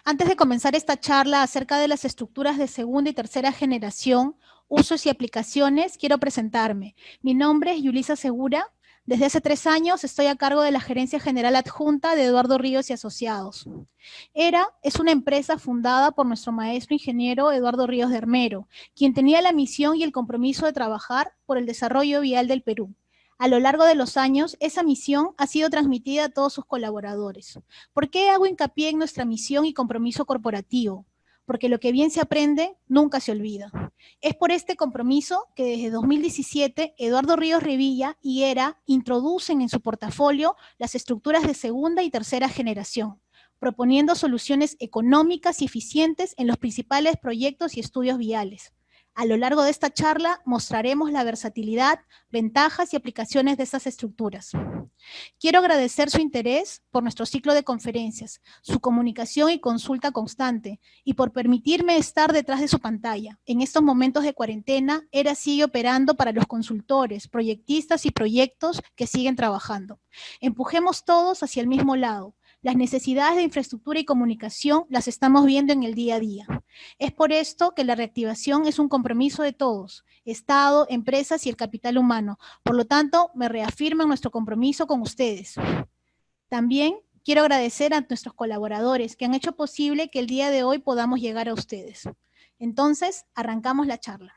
Antes de comenzar esta charla acerca de las estructuras de segunda y tercera generación, usos y aplicaciones, quiero presentarme. Mi nombre es Yulisa Segura. Desde hace 3 años estoy a cargo de la Gerencia General Adjunta de Eduardo Ríos y Asociados. ERA es una empresa fundada por nuestro maestro ingeniero Eduardo Ríos de Hermero, quien tenía la misión y el compromiso de trabajar por el desarrollo vial del Perú. A lo largo de los años, esa misión ha sido transmitida a todos sus colaboradores. ¿Por qué hago hincapié en nuestra misión y compromiso corporativo? Porque lo que bien se aprende nunca se olvida. Es por este compromiso que desde 2017 Eduardo Ríos Revilla y ERA introducen en su portafolio las estructuras de segunda y tercera generación, proponiendo soluciones económicas y eficientes en los principales proyectos y estudios viales. A lo largo de esta charla mostraremos la versatilidad, ventajas y aplicaciones de estas estructuras. Quiero agradecer su interés por nuestro ciclo de conferencias, su comunicación y consulta constante, y por permitirme estar detrás de su pantalla. En estos momentos de cuarentena, ERA sigue operando para los consultores, proyectistas y proyectos que siguen trabajando. Empujemos todos hacia el mismo lado. Las necesidades de infraestructura y comunicación las estamos viendo en el día a día. Es por esto que la reactivación es un compromiso de todos, Estado, empresas y el capital humano. Por lo tanto, me reafirmo en nuestro compromiso con ustedes. También quiero agradecer a nuestros colaboradores que han hecho posible que el día de hoy podamos llegar a ustedes. Entonces, arrancamos la charla.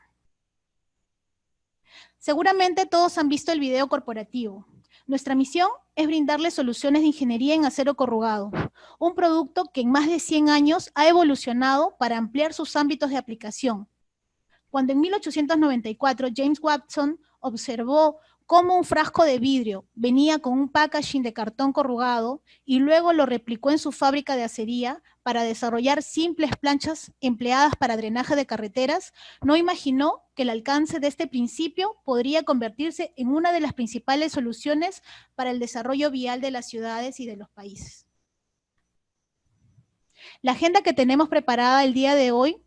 Seguramente todos han visto el video corporativo. Nuestra misión es brindarles soluciones de ingeniería en acero corrugado, un producto que en más de 100 años ha evolucionado para ampliar sus ámbitos de aplicación. Cuando en 1894 James Watson observó cómo un frasco de vidrio venía con un packaging de cartón corrugado y luego lo replicó en su fábrica de acería para desarrollar simples planchas empleadas para drenaje de carreteras, no imaginó que el alcance de este principio podría convertirse en una de las principales soluciones para el desarrollo vial de las ciudades y de los países. La agenda que tenemos preparada el día de hoy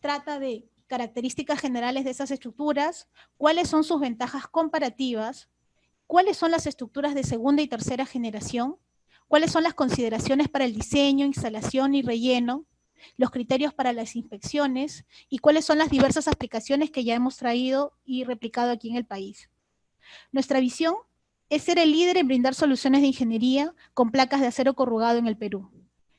trata de características generales de esas estructuras, cuáles son sus ventajas comparativas, cuáles son las estructuras de segunda y tercera generación, cuáles son las consideraciones para el diseño, instalación y relleno, los criterios para las inspecciones y cuáles son las diversas aplicaciones que ya hemos traído y replicado aquí en el país. Nuestra visión es ser el líder en brindar soluciones de ingeniería con placas de acero corrugado en el Perú.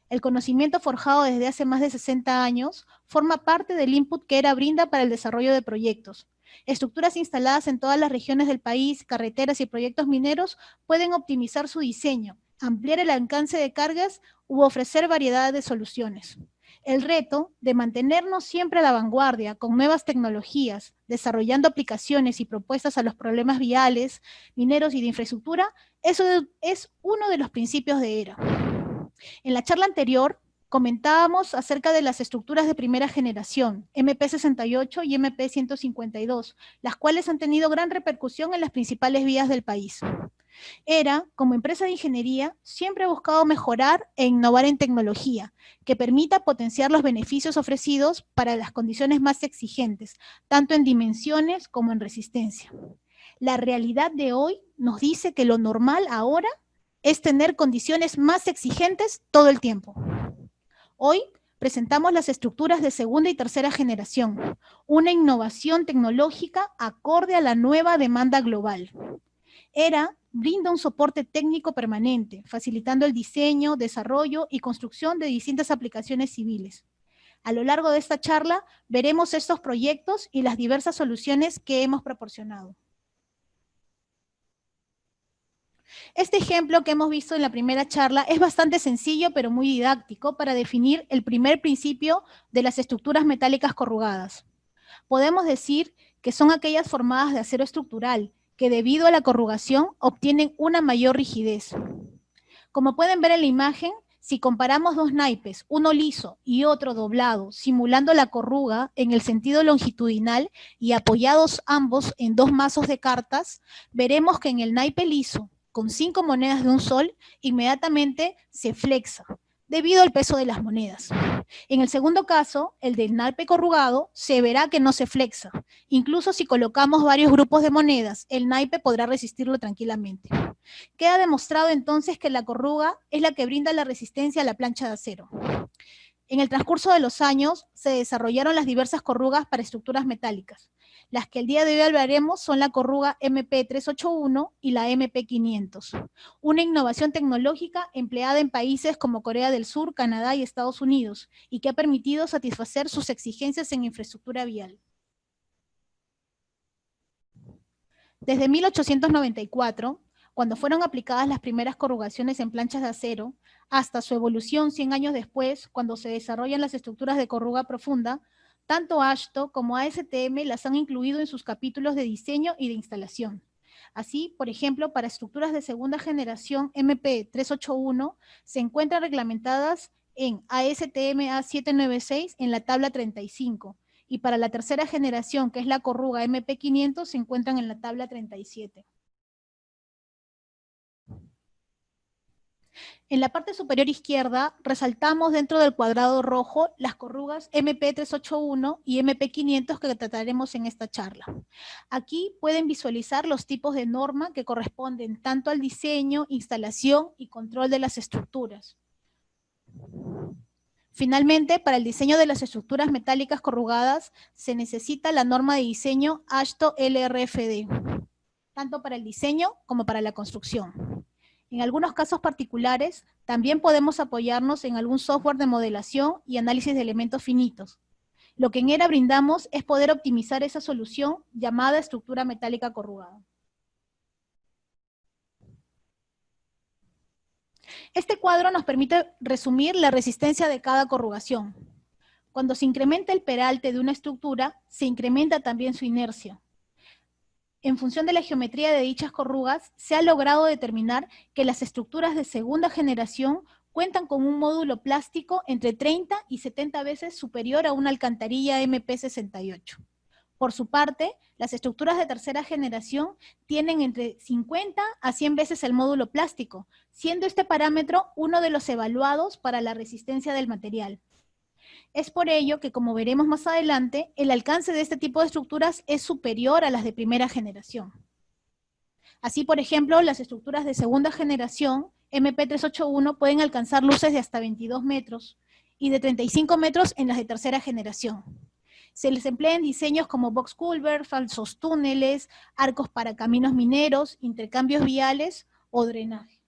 El conocimiento forjado desde hace más de 60 años forma parte del input que ERA brinda para el desarrollo de proyectos. Estructuras instaladas en todas las regiones del país, carreteras y proyectos mineros pueden optimizar su diseño, ampliar el alcance de cargas u ofrecer variedad de soluciones. El reto de mantenernos siempre a la vanguardia con nuevas tecnologías, desarrollando aplicaciones y propuestas a los problemas viales, mineros y de infraestructura, eso es uno de los principios de ERA. En la charla anterior comentábamos acerca de las estructuras de primera generación, MP68 y MP152, las cuales han tenido gran repercusión en las principales vías del país. ERA, como empresa de ingeniería, siempre ha buscado mejorar e innovar en tecnología, que permita potenciar los beneficios ofrecidos para las condiciones más exigentes, tanto en dimensiones como en resistencia. La realidad de hoy nos dice que lo normal ahora es tener condiciones más exigentes todo el tiempo. Hoy presentamos las estructuras de segunda y tercera generación, una innovación tecnológica acorde a la nueva demanda global. ERA brinda un soporte técnico permanente, facilitando el diseño, desarrollo y construcción de distintas aplicaciones civiles. A lo largo de esta charla veremos estos proyectos y las diversas soluciones que hemos proporcionado. Este ejemplo que hemos visto en la primera charla es bastante sencillo pero muy didáctico para definir el primer principio de las estructuras metálicas corrugadas. Podemos decir que son aquellas formadas de acero estructural que debido a la corrugación obtienen una mayor rigidez. Como pueden ver en la imagen, si comparamos dos naipes, uno liso y otro doblado, simulando la corruga en el sentido longitudinal y apoyados ambos en dos mazos de cartas, veremos que en el naipe liso, con 5 monedas de un sol, inmediatamente se flexa, debido al peso de las monedas. En el segundo caso, el del naipe corrugado, se verá que no se flexa. Incluso si colocamos varios grupos de monedas, el naipe podrá resistirlo tranquilamente. Queda demostrado entonces que la corruga es la que brinda la resistencia a la plancha de acero. En el transcurso de los años se desarrollaron las diversas corrugas para estructuras metálicas. Las que el día de hoy hablaremos son la corruga MP381 y la MP500, una innovación tecnológica empleada en países como Corea del Sur, Canadá y Estados Unidos, y que ha permitido satisfacer sus exigencias en infraestructura vial. Desde 1894, cuando fueron aplicadas las primeras corrugaciones en planchas de acero, hasta su evolución 100 años después, cuando se desarrollan las estructuras de corruga profunda, tanto AASHTO como ASTM las han incluido en sus capítulos de diseño y de instalación. Así, por ejemplo, para estructuras de segunda generación MP381 se encuentran reglamentadas en ASTM A796 en la tabla 35, y para la tercera generación, que es la corruga MP500, se encuentran en la tabla 37. En la parte superior izquierda, resaltamos dentro del cuadrado rojo las corrugas MP381 y MP500 que trataremos en esta charla. Aquí pueden visualizar los tipos de norma que corresponden tanto al diseño, instalación y control de las estructuras. Finalmente, para el diseño de las estructuras metálicas corrugadas, se necesita la norma de diseño AASHTO LRFD, tanto para el diseño como para la construcción. En algunos casos particulares, también podemos apoyarnos en algún software de modelación y análisis de elementos finitos. Lo que en ERA brindamos es poder optimizar esa solución llamada estructura metálica corrugada. Este cuadro nos permite resumir la resistencia de cada corrugación. Cuando se incrementa el peralte de una estructura, se incrementa también su inercia. En función de la geometría de dichas corrugas, se ha logrado determinar que las estructuras de segunda generación cuentan con un módulo plástico entre 30 y 70 veces superior a una alcantarilla MP68. Por su parte, las estructuras de tercera generación tienen entre 50 a 100 veces el módulo plástico, siendo este parámetro uno de los evaluados para la resistencia del material. Es por ello que, como veremos más adelante, el alcance de este tipo de estructuras es superior a las de primera generación. Así, por ejemplo, las estructuras de segunda generación, MP381, pueden alcanzar luces de hasta 22 metros y de 35 metros en las de tercera generación. Se les emplea en diseños como box culvert, falsos túneles, arcos para caminos mineros, intercambios viales o drenaje.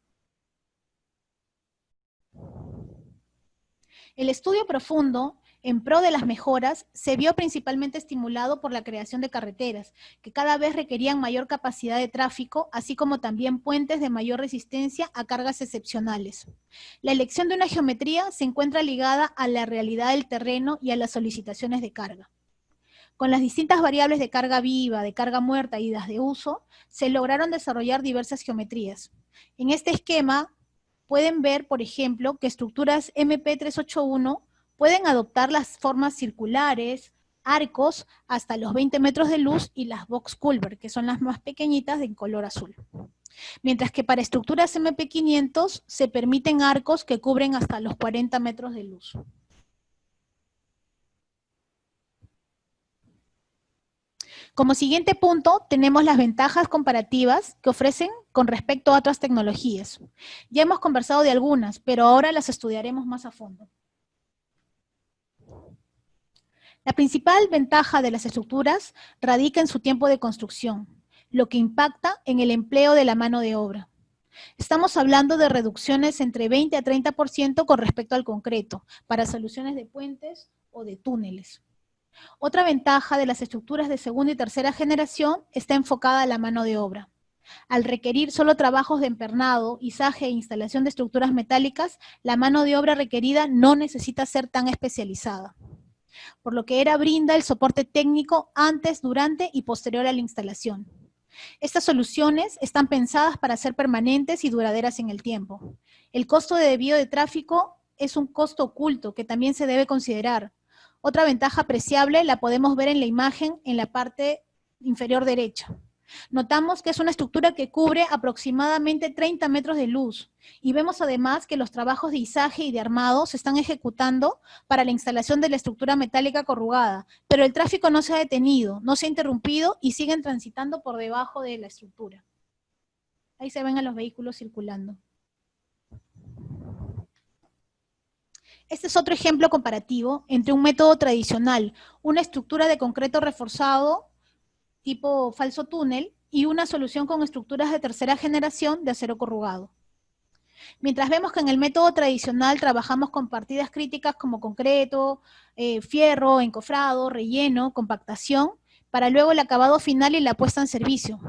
El estudio profundo en pro de las mejoras se vio principalmente estimulado por la creación de carreteras, que cada vez requerían mayor capacidad de tráfico, así como también puentes de mayor resistencia a cargas excepcionales. La elección de una geometría se encuentra ligada a la realidad del terreno y a las solicitaciones de carga. Con las distintas variables de carga viva, de carga muerta y las de uso, se lograron desarrollar diversas geometrías. En este esquema pueden ver, por ejemplo, que estructuras MP381 pueden adoptar las formas circulares, arcos, hasta los 20 metros de luz, y las box culvert, que son las más pequeñitas de color azul. Mientras que para estructuras MP500 se permiten arcos que cubren hasta los 40 metros de luz. Como siguiente punto, tenemos las ventajas comparativas que ofrecen con respecto a otras tecnologías. Ya hemos conversado de algunas, pero ahora las estudiaremos más a fondo. La principal ventaja de las estructuras radica en su tiempo de construcción, lo que impacta en el empleo de la mano de obra. Estamos hablando de reducciones entre 20 a 30% con respecto al concreto, para soluciones de puentes o de túneles. Otra ventaja de las estructuras de segunda y tercera generación está enfocada a la mano de obra. Al requerir solo trabajos de empernado, izaje e instalación de estructuras metálicas, la mano de obra requerida no necesita ser tan especializada, por lo que ERA brinda el soporte técnico antes, durante y posterior a la instalación. Estas soluciones están pensadas para ser permanentes y duraderas en el tiempo. El costo de desvío de tráfico es un costo oculto que también se debe considerar. Otra ventaja apreciable la podemos ver en la imagen en la parte inferior derecha. Notamos que es una estructura que cubre aproximadamente 30 metros de luz, y vemos además que los trabajos de izaje y de armado se están ejecutando para la instalación de la estructura metálica corrugada, pero el tráfico no se ha detenido, no se ha interrumpido y siguen transitando por debajo de la estructura. Ahí se ven a los vehículos circulando. Este es otro ejemplo comparativo entre un método tradicional, una estructura de concreto reforzado tipo falso túnel, y una solución con estructuras de tercera generación de acero corrugado. Mientras vemos que en el método tradicional trabajamos con partidas críticas como concreto, fierro, encofrado, relleno, compactación, para luego el acabado final y la puesta en servicio.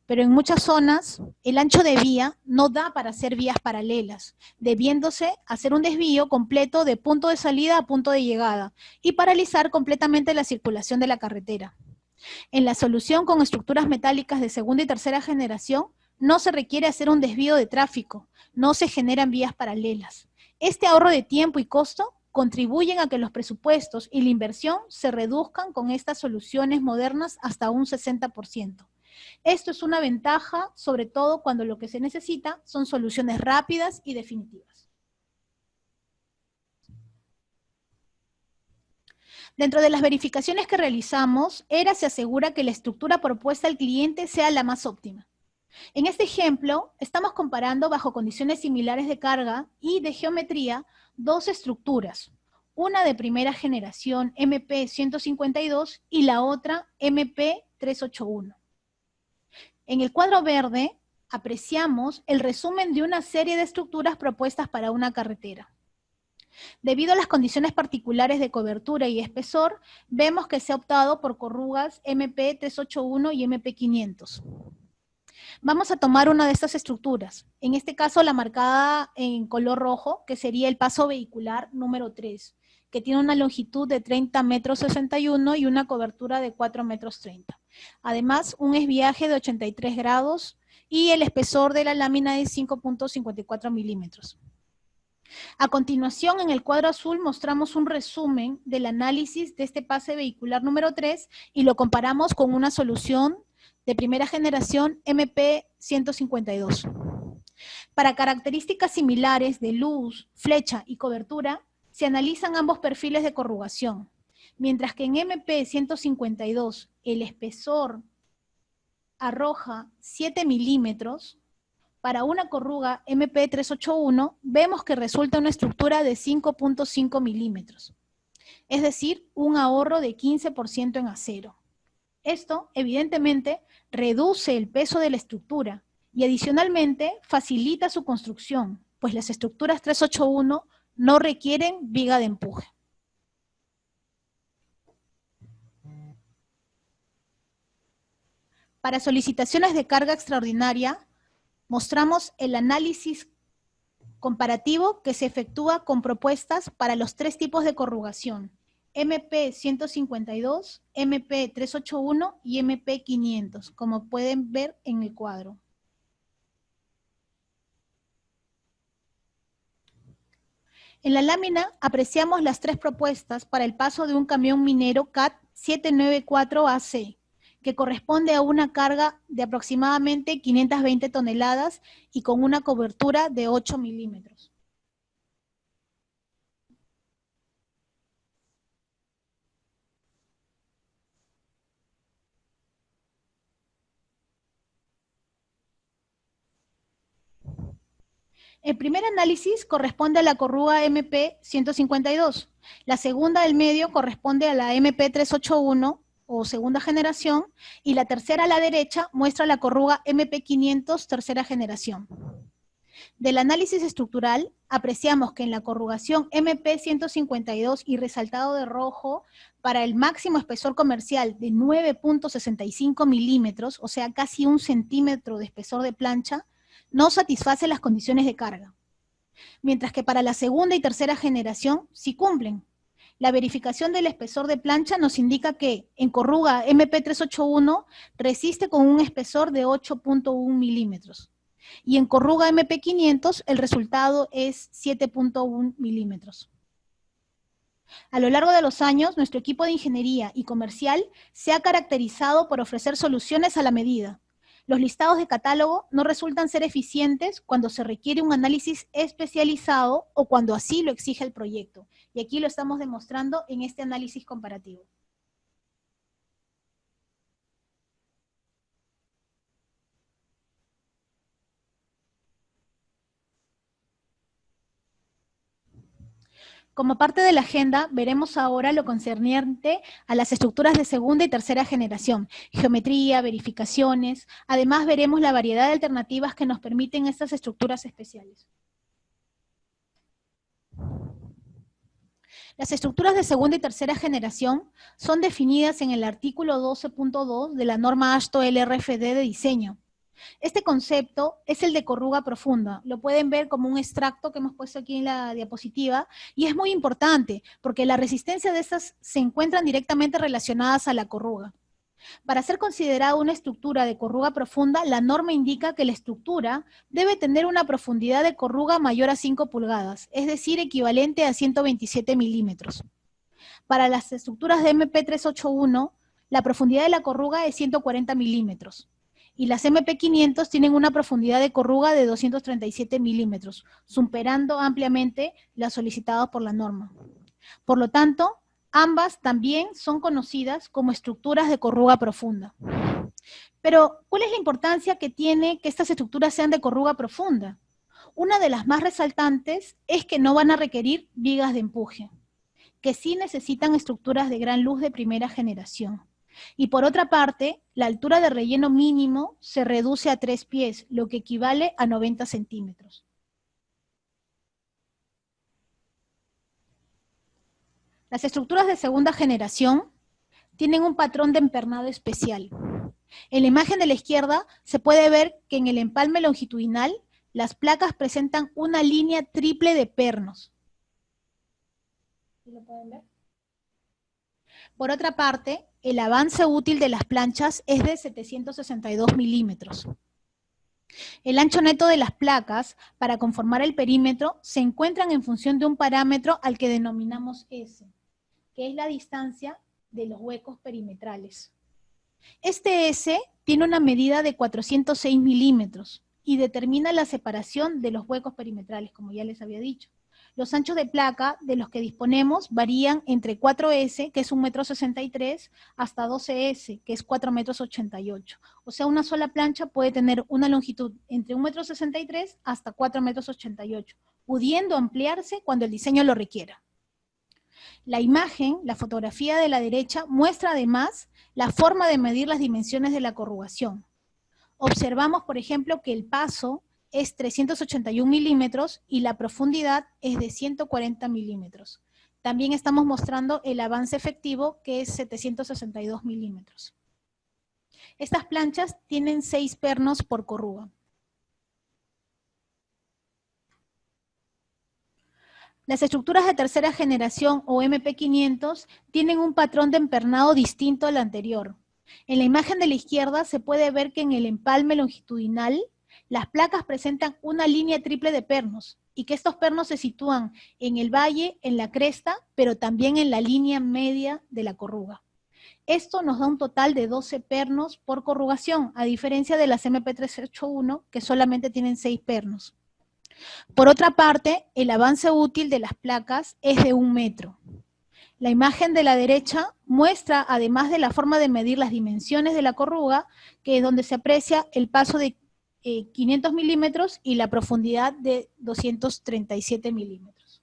Pero en muchas zonas el ancho de vía no da para hacer vías paralelas, debiéndose hacer un desvío completo de punto de salida a punto de llegada y paralizar completamente la circulación de la carretera. En la solución con estructuras metálicas de segunda y tercera generación, no se requiere hacer un desvío de tráfico, no se generan vías paralelas. Este ahorro de tiempo y costo contribuyen a que los presupuestos y la inversión se reduzcan con estas soluciones modernas hasta un 60%. Esto es una ventaja, sobre todo cuando lo que se necesita son soluciones rápidas y definitivas. Dentro de las verificaciones que realizamos, ERA se asegura que la estructura propuesta al cliente sea la más óptima. En este ejemplo, estamos comparando bajo condiciones similares de carga y de geometría dos estructuras, una de primera generación MP152 y la otra MP381. En el cuadro verde apreciamos el resumen de una serie de estructuras propuestas para una carretera. Debido a las condiciones particulares de cobertura y espesor, vemos que se ha optado por corrugas MP381 y MP500. Vamos a tomar una de estas estructuras, en este caso la marcada en color rojo, que sería el paso vehicular número 3, que tiene una longitud de 30 metros 61 y una cobertura de 4 metros 30. Además, un esviaje de 83 grados y el espesor de la lámina es 5.54 milímetros. A continuación, en el cuadro azul mostramos un resumen del análisis de este pase vehicular número 3 y lo comparamos con una solución de primera generación MP152. Para características similares de luz, flecha y cobertura, se analizan ambos perfiles de corrugación. Mientras que en MP152 el espesor arroja 7 milímetros, para una corruga MP381 vemos que resulta una estructura de 5.5 milímetros, es decir, un ahorro de 15% en acero. Esto, evidentemente, reduce el peso de la estructura y adicionalmente facilita su construcción, pues las estructuras 381 no requieren viga de empuje. Para solicitaciones de carga extraordinaria, mostramos el análisis comparativo que se efectúa con propuestas para los tres tipos de corrugación: MP152, MP381 y MP500, como pueden ver en el cuadro. En la lámina apreciamos las tres propuestas para el paso de un camión minero CAT 794AC, que corresponde a una carga de aproximadamente 520 toneladas y con una cobertura de 8 milímetros. El primer análisis corresponde a la corruga MP152, la segunda del medio corresponde a la MP381 o segunda generación, y la tercera a la derecha muestra la corruga MP500 tercera generación. Del análisis estructural, apreciamos que en la corrugación MP152 y resaltado de rojo, para el máximo espesor comercial de 9.65 milímetros, o sea, casi 1 centímetro de espesor de plancha, no satisface las condiciones de carga. Mientras que para la segunda y tercera generación sí cumplen. La verificación del espesor de plancha nos indica que en corruga MP381 resiste con un espesor de 8.1 milímetros. Y en corruga MP500 el resultado es 7.1 milímetros. A lo largo de los años, nuestro equipo de ingeniería y comercial se ha caracterizado por ofrecer soluciones a la medida. Los listados de catálogo no resultan ser eficientes cuando se requiere un análisis especializado o cuando así lo exige el proyecto. Y aquí lo estamos demostrando en este análisis comparativo. Como parte de la agenda, veremos ahora lo concerniente a las estructuras de segunda y tercera generación, geometría, verificaciones. Además, veremos la variedad de alternativas que nos permiten estas estructuras especiales. Las estructuras de segunda y tercera generación son definidas en el artículo 12.2 de la norma AASHTO LRFD de diseño. Este concepto es el de corruga profunda. Lo pueden ver como un extracto que hemos puesto aquí en la diapositiva, y es muy importante porque la resistencia de estas se encuentran directamente relacionadas a la corruga. Para ser considerada una estructura de corruga profunda, la norma indica que la estructura debe tener una profundidad de corruga mayor a 5 pulgadas, es decir, equivalente a 127 milímetros. Para las estructuras de MP381, la profundidad de la corruga es 140 milímetros. Y las MP500 tienen una profundidad de corruga de 237 milímetros, superando ampliamente las solicitadas por la norma. Por lo tanto, ambas también son conocidas como estructuras de corruga profunda. Pero, ¿cuál es la importancia que tiene que estas estructuras sean de corruga profunda? Una de las más resaltantes es que no van a requerir vigas de empuje, que sí necesitan estructuras de gran luz de primera generación. Y por otra parte, la altura de relleno mínimo se reduce a 3 pies, lo que equivale a 90 centímetros. Las estructuras de segunda generación tienen un patrón de empernado especial. En la imagen de la izquierda se puede ver que en el empalme longitudinal las placas presentan una línea triple de pernos. ¿Sí lo pueden ver? Por otra parte, el avance útil de las planchas es de 762 milímetros. El ancho neto de las placas para conformar el perímetro se encuentran en función de un parámetro al que denominamos S, que es la distancia de los huecos perimetrales. Este S tiene una medida de 406 milímetros y determina la separación de los huecos perimetrales, como ya les había dicho. Los anchos de placa de los que disponemos varían entre 4S, que es 1,63 m, hasta 12S, que es 4,88 m. O sea, una sola plancha puede tener una longitud entre 1,63 m hasta 4,88 m, pudiendo ampliarse cuando el diseño lo requiera. La imagen, la fotografía de la derecha, muestra además la forma de medir las dimensiones de la corrugación. Observamos, por ejemplo, que el paso es 381 milímetros y la profundidad es de 140 milímetros. También estamos mostrando el avance efectivo, que es 762 milímetros. Estas planchas tienen 6 pernos por corruga. Las estructuras de tercera generación o MP500 tienen un patrón de empernado distinto al anterior. En la imagen de la izquierda se puede ver que en el empalme longitudinal las placas presentan una línea triple de pernos y que estos pernos se sitúan en el valle, en la cresta, pero también en la línea media de la corruga. Esto nos da un total de 12 pernos por corrugación, a diferencia de las MP381, que solamente tienen 6 pernos. Por otra parte, el avance útil de las placas es de 1 metro. La imagen de la derecha muestra, además de la forma de medir las dimensiones de la corruga, que es donde se aprecia el paso de 500 milímetros y la profundidad de 237 milímetros.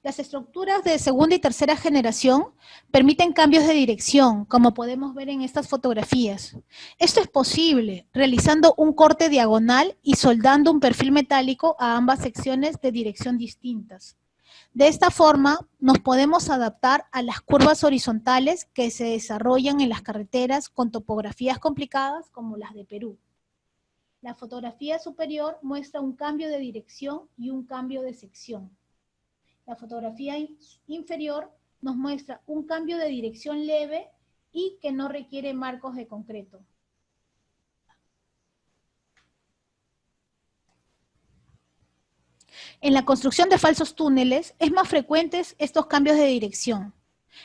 Las estructuras de segunda y tercera generación permiten cambios de dirección, como podemos ver en estas fotografías. Esto es posible realizando un corte diagonal y soldando un perfil metálico a ambas secciones de dirección distintas. De esta forma, nos podemos adaptar a las curvas horizontales que se desarrollan en las carreteras con topografías complicadas como las de Perú. La fotografía superior muestra un cambio de dirección y un cambio de sección. La fotografía inferior nos muestra un cambio de dirección leve y que no requiere marcos de concreto. En la construcción de falsos túneles es más frecuentes estos cambios de dirección.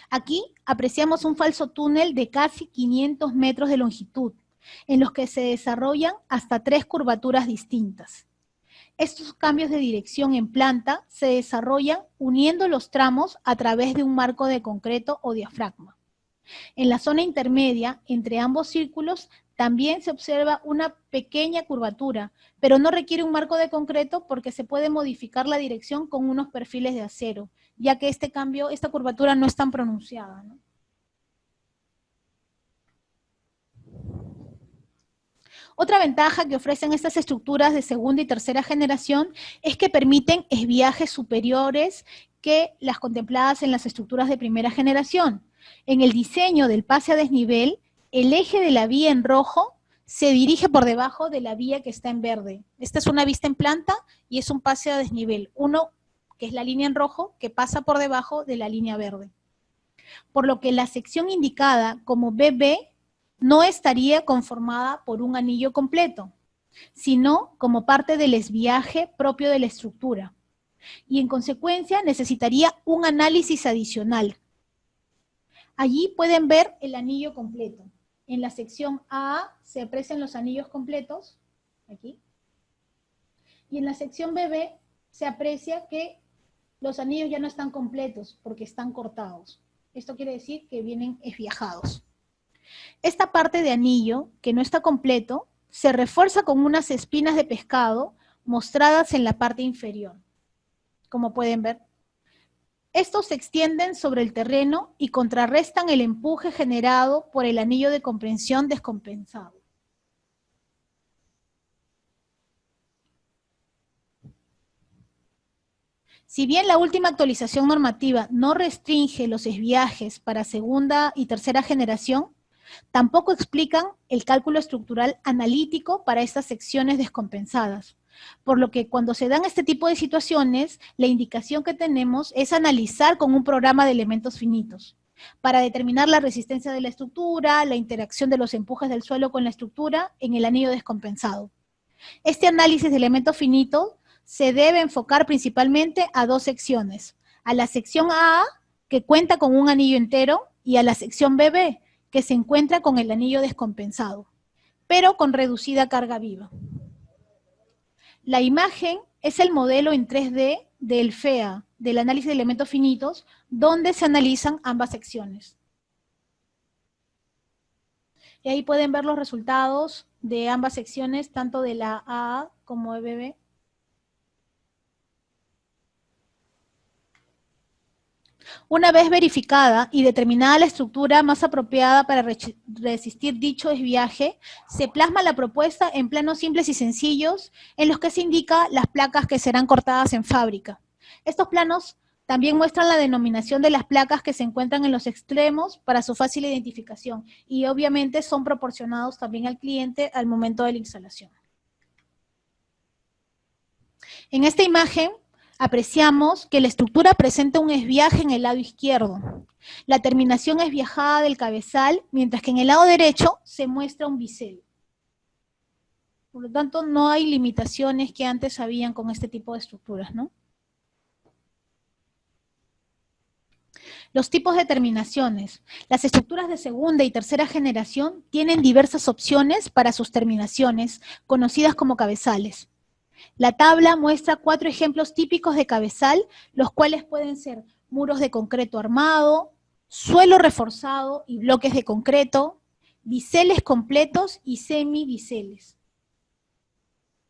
Aquí apreciamos un falso túnel de casi 500 metros de longitud, en los que se desarrollan hasta 3 curvaturas distintas. Estos cambios de dirección en planta se desarrollan uniendo los tramos a través de un marco de concreto o diafragma. En la zona intermedia, entre ambos círculos, También se observa una pequeña curvatura, pero no requiere un marco de concreto porque se puede modificar la dirección con unos perfiles de acero, ya que esta curvatura no es tan pronunciada, ¿no? Otra ventaja que ofrecen estas estructuras de segunda y tercera generación es que permiten esviajes superiores que las contempladas en las estructuras de primera generación. En el diseño del pase a desnivel, el eje de la vía en rojo se dirige por debajo de la vía que está en verde. Esta es una vista en planta y es un pase a desnivel. Uno, que es la línea en rojo, que pasa por debajo de la línea verde. Por lo que la sección indicada como BB no estaría conformada por un anillo completo, sino como parte del esviaje propio de la estructura. Y en consecuencia necesitaría un análisis adicional. Allí pueden ver el anillo completo. En la sección AA se aprecian los anillos completos, aquí. Y en la sección BB se aprecia que los anillos ya no están completos porque están cortados. Esto quiere decir que vienen esviajados. Esta parte de anillo, que no está completo, se refuerza con unas espinas de pescado mostradas en la parte inferior. Como pueden ver, estos se extienden sobre el terreno y contrarrestan el empuje generado por el anillo de comprensión descompensado. Si bien la última actualización normativa no restringe los esviajes para segunda y tercera generación, tampoco explican el cálculo estructural analítico para estas secciones descompensadas. Por lo que cuando se dan este tipo de situaciones, la indicación que tenemos es analizar con un programa de elementos finitos para determinar la resistencia de la estructura, la interacción de los empujes del suelo con la estructura en el anillo descompensado. Este análisis de elementos finitos se debe enfocar principalmente a dos secciones: a la sección A, que cuenta con un anillo entero, y a la sección BB, que se encuentra con el anillo descompensado, pero con reducida carga viva. La imagen es el modelo en 3D del FEA, del análisis de elementos finitos, donde se analizan ambas secciones. Y ahí pueden ver los resultados de ambas secciones, tanto de la AA como de BB. Una vez verificada y determinada la estructura más apropiada para resistir dicho desviaje, se plasma la propuesta en planos simples y sencillos en los que se indica las placas que serán cortadas en fábrica. Estos planos también muestran la denominación de las placas que se encuentran en los extremos para su fácil identificación y obviamente son proporcionados también al cliente al momento de la instalación. En esta imagen apreciamos que la estructura presenta un esviaje en el lado izquierdo. La terminación es esviajada del cabezal, mientras que en el lado derecho se muestra un bisel. Por lo tanto, no hay limitaciones que antes habían con este tipo de estructuras, ¿no? Los tipos de terminaciones. Las estructuras de segunda y tercera generación tienen diversas opciones para sus terminaciones, conocidas como cabezales. La tabla muestra 4 ejemplos típicos de cabezal, los cuales pueden ser muros de concreto armado, suelo reforzado y bloques de concreto, biseles completos y semibiseles.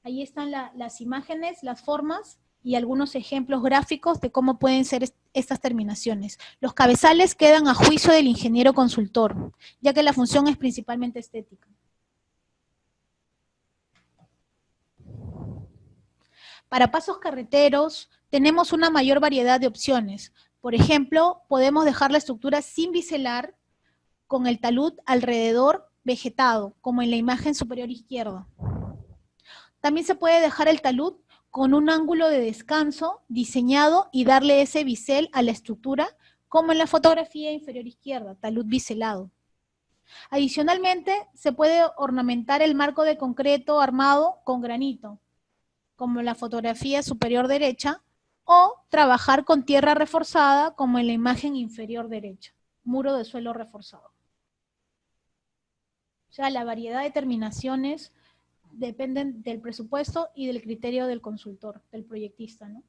Ahí están las imágenes, las formas y algunos ejemplos gráficos de cómo pueden ser estas terminaciones. Los cabezales quedan a juicio del ingeniero consultor, ya que la función es principalmente estética. Para pasos carreteros tenemos una mayor variedad de opciones. Por ejemplo, podemos dejar la estructura sin biselar con el talud alrededor vegetado, como en la imagen superior izquierda. También se puede dejar el talud con un ángulo de descanso diseñado y darle ese bisel a la estructura, como en la fotografía inferior izquierda, talud biselado. Adicionalmente, se puede ornamentar el marco de concreto armado con granito, como en la fotografía superior derecha, o trabajar con tierra reforzada, como en la imagen inferior derecha, muro de suelo reforzado. O sea, la variedad de terminaciones dependen del presupuesto y del criterio del consultor, del proyectista, ¿no?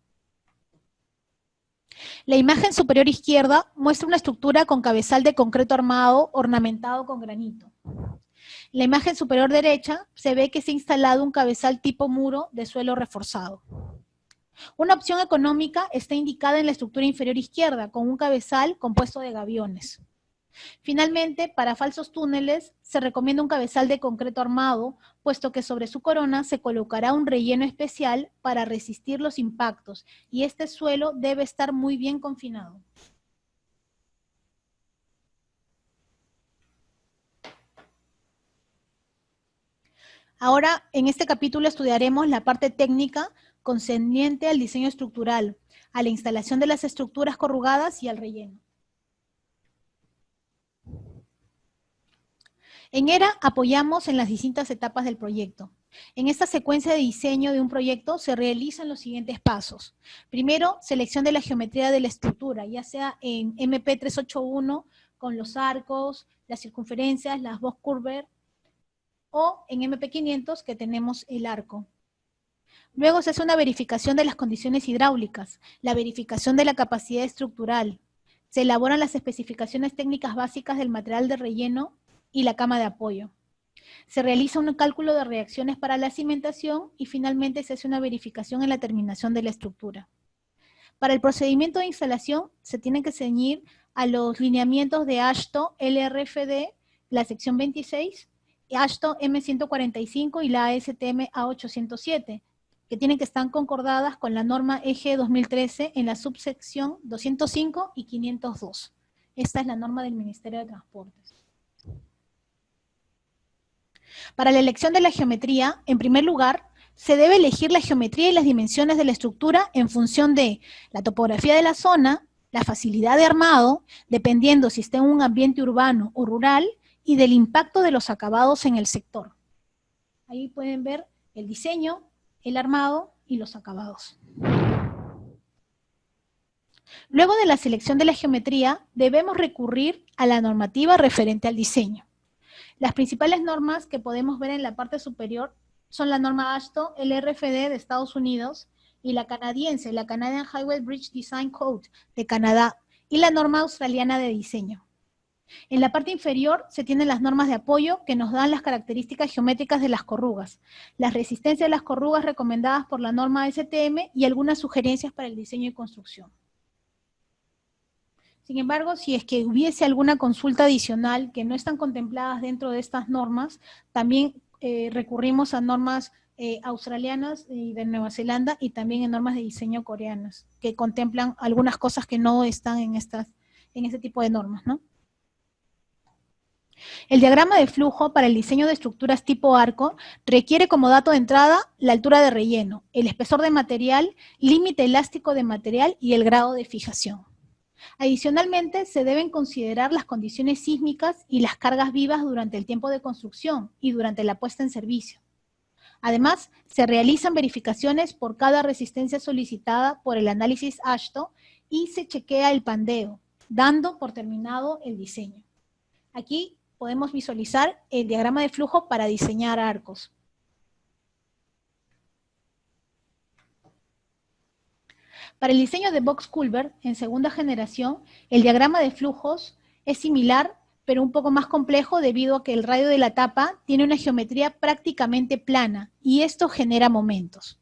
La imagen superior izquierda muestra una estructura con cabezal de concreto armado ornamentado con granito. En la imagen superior derecha se ve que se ha instalado un cabezal tipo muro de suelo reforzado. Una opción económica está indicada en la estructura inferior izquierda, con un cabezal compuesto de gaviones. Finalmente, para falsos túneles, se recomienda un cabezal de concreto armado, puesto que sobre su corona se colocará un relleno especial para resistir los impactos, y este suelo debe estar muy bien confinado. Ahora, en este capítulo estudiaremos la parte técnica concerniente al diseño estructural, a la instalación de las estructuras corrugadas y al relleno. En ERA apoyamos en las distintas etapas del proyecto. En esta secuencia de diseño de un proyecto se realizan los siguientes pasos. Primero, selección de la geometría de la estructura, ya sea en MP381 con los arcos, las circunferencias, las box curves, o en MP500 que tenemos el arco. Luego se hace una verificación de las condiciones hidráulicas, la verificación de la capacidad estructural. Se elaboran las especificaciones técnicas básicas del material de relleno y la cama de apoyo. Se realiza un cálculo de reacciones para la cimentación y finalmente se hace una verificación en la terminación de la estructura. Para el procedimiento de instalación se tiene que ceñir a los lineamientos de AASHTO LRFD, la sección 26, AASHTO M145 y la ASTM A807, que tienen que estar concordadas con la norma EG 2013 en la subsección 205 y 502. Esta es la norma del Ministerio de Transportes. Para la elección de la geometría, en primer lugar, se debe elegir la geometría y las dimensiones de la estructura en función de la topografía de la zona, la facilidad de armado, dependiendo si está en un ambiente urbano o rural, y del impacto de los acabados en el sector. Ahí pueden ver el diseño, el armado y los acabados. Luego de la selección de la geometría, debemos recurrir a la normativa referente al diseño. Las principales normas que podemos ver en la parte superior son la norma AASHTO LRFD de Estados Unidos y la canadiense, la Canadian Highway Bridge Design Code de Canadá, y la norma australiana de diseño. En la parte inferior se tienen las normas de apoyo que nos dan las características geométricas de las corrugas, las resistencias de las corrugas recomendadas por la norma STM y algunas sugerencias para el diseño y construcción. Sin embargo, si es que hubiese alguna consulta adicional que no están contempladas dentro de estas normas, también recurrimos a normas australianas y de Nueva Zelanda y también en normas de diseño coreanas, que contemplan algunas cosas que no están en este tipo de normas, ¿no? El diagrama de flujo para el diseño de estructuras tipo arco requiere como dato de entrada la altura de relleno, el espesor de material, límite elástico de material y el grado de fijación. Adicionalmente, se deben considerar las condiciones sísmicas y las cargas vivas durante el tiempo de construcción y durante la puesta en servicio. Además, se realizan verificaciones por cada resistencia solicitada por el análisis AASHTO y se chequea el pandeo, dando por terminado el diseño. Aquí podemos visualizar el diagrama de flujo para diseñar arcos. Para el diseño de box culvert en segunda generación, el diagrama de flujos es similar, pero un poco más complejo debido a que el radio de la tapa tiene una geometría prácticamente plana y esto genera momentos.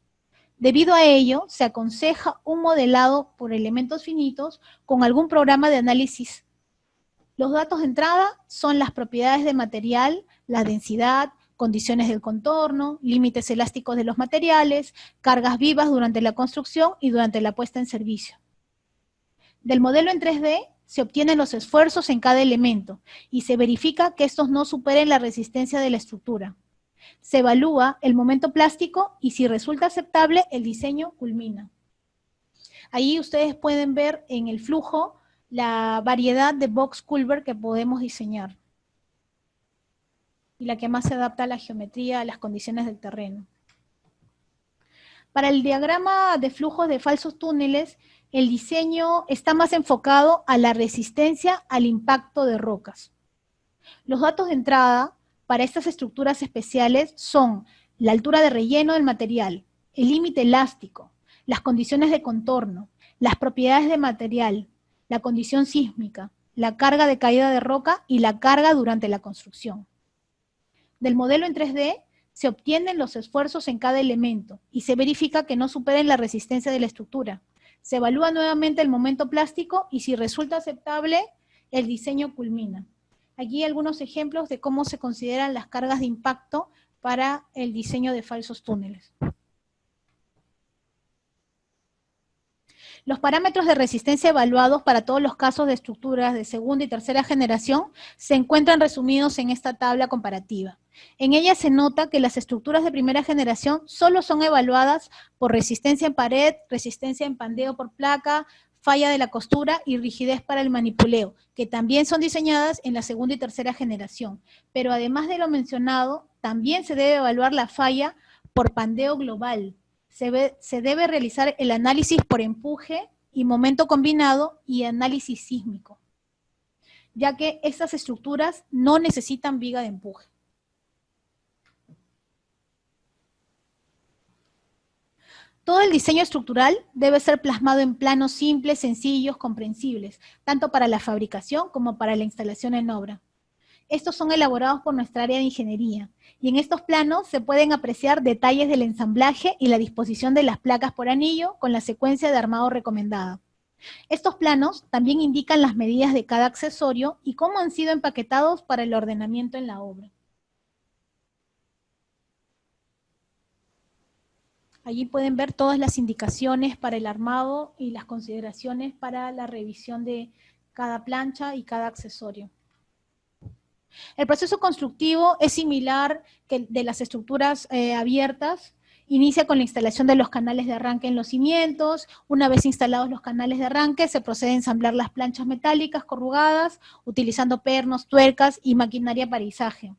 Debido a ello, se aconseja un modelado por elementos finitos con algún programa de análisis. Los datos de entrada son las propiedades de material, la densidad, condiciones del contorno, límites elásticos de los materiales, cargas vivas durante la construcción y durante la puesta en servicio. Del modelo en 3D se obtienen los esfuerzos en cada elemento y se verifica que estos no superen la resistencia de la estructura. Se evalúa el momento plástico y si resulta aceptable, el diseño culmina. Ahí ustedes pueden ver en el flujo la variedad de box culvert que podemos diseñar y la que más se adapta a la geometría, a las condiciones del terreno. Para el diagrama de flujos de falsos túneles, el diseño está más enfocado a la resistencia al impacto de rocas. Los datos de entrada para estas estructuras especiales son la altura de relleno del material, el límite elástico, las condiciones de contorno, las propiedades de material, la condición sísmica, la carga de caída de roca y la carga durante la construcción. Del modelo en 3D se obtienen los esfuerzos en cada elemento y se verifica que no superen la resistencia de la estructura. Se evalúa nuevamente el momento plástico y si resulta aceptable, el diseño culmina. Aquí hay algunos ejemplos de cómo se consideran las cargas de impacto para el diseño de falsos túneles. Los parámetros de resistencia evaluados para todos los casos de estructuras de segunda y tercera generación se encuentran resumidos en esta tabla comparativa. En ella se nota que las estructuras de primera generación solo son evaluadas por resistencia en pared, resistencia en pandeo por placa, falla de la costura y rigidez para el manipuleo, que también son diseñadas en la segunda y tercera generación. Pero además de lo mencionado, también se debe evaluar la falla por pandeo global. Se debe realizar el análisis por empuje y momento combinado y análisis sísmico, ya que estas estructuras no necesitan viga de empuje. Todo el diseño estructural debe ser plasmado en planos simples, sencillos, comprensibles, tanto para la fabricación como para la instalación en obra. Estos son elaborados por nuestra área de ingeniería, y en estos planos se pueden apreciar detalles del ensamblaje y la disposición de las placas por anillo con la secuencia de armado recomendada. Estos planos también indican las medidas de cada accesorio y cómo han sido empaquetados para el ordenamiento en la obra. Allí pueden ver todas las indicaciones para el armado y las consideraciones para la revisión de cada plancha y cada accesorio. El proceso constructivo es similar que de las estructuras abiertas. Inicia con la instalación de los canales de arranque en los cimientos. Una vez instalados los canales de arranque, se procede a ensamblar las planchas metálicas corrugadas, utilizando pernos, tuercas y maquinaria para izaje.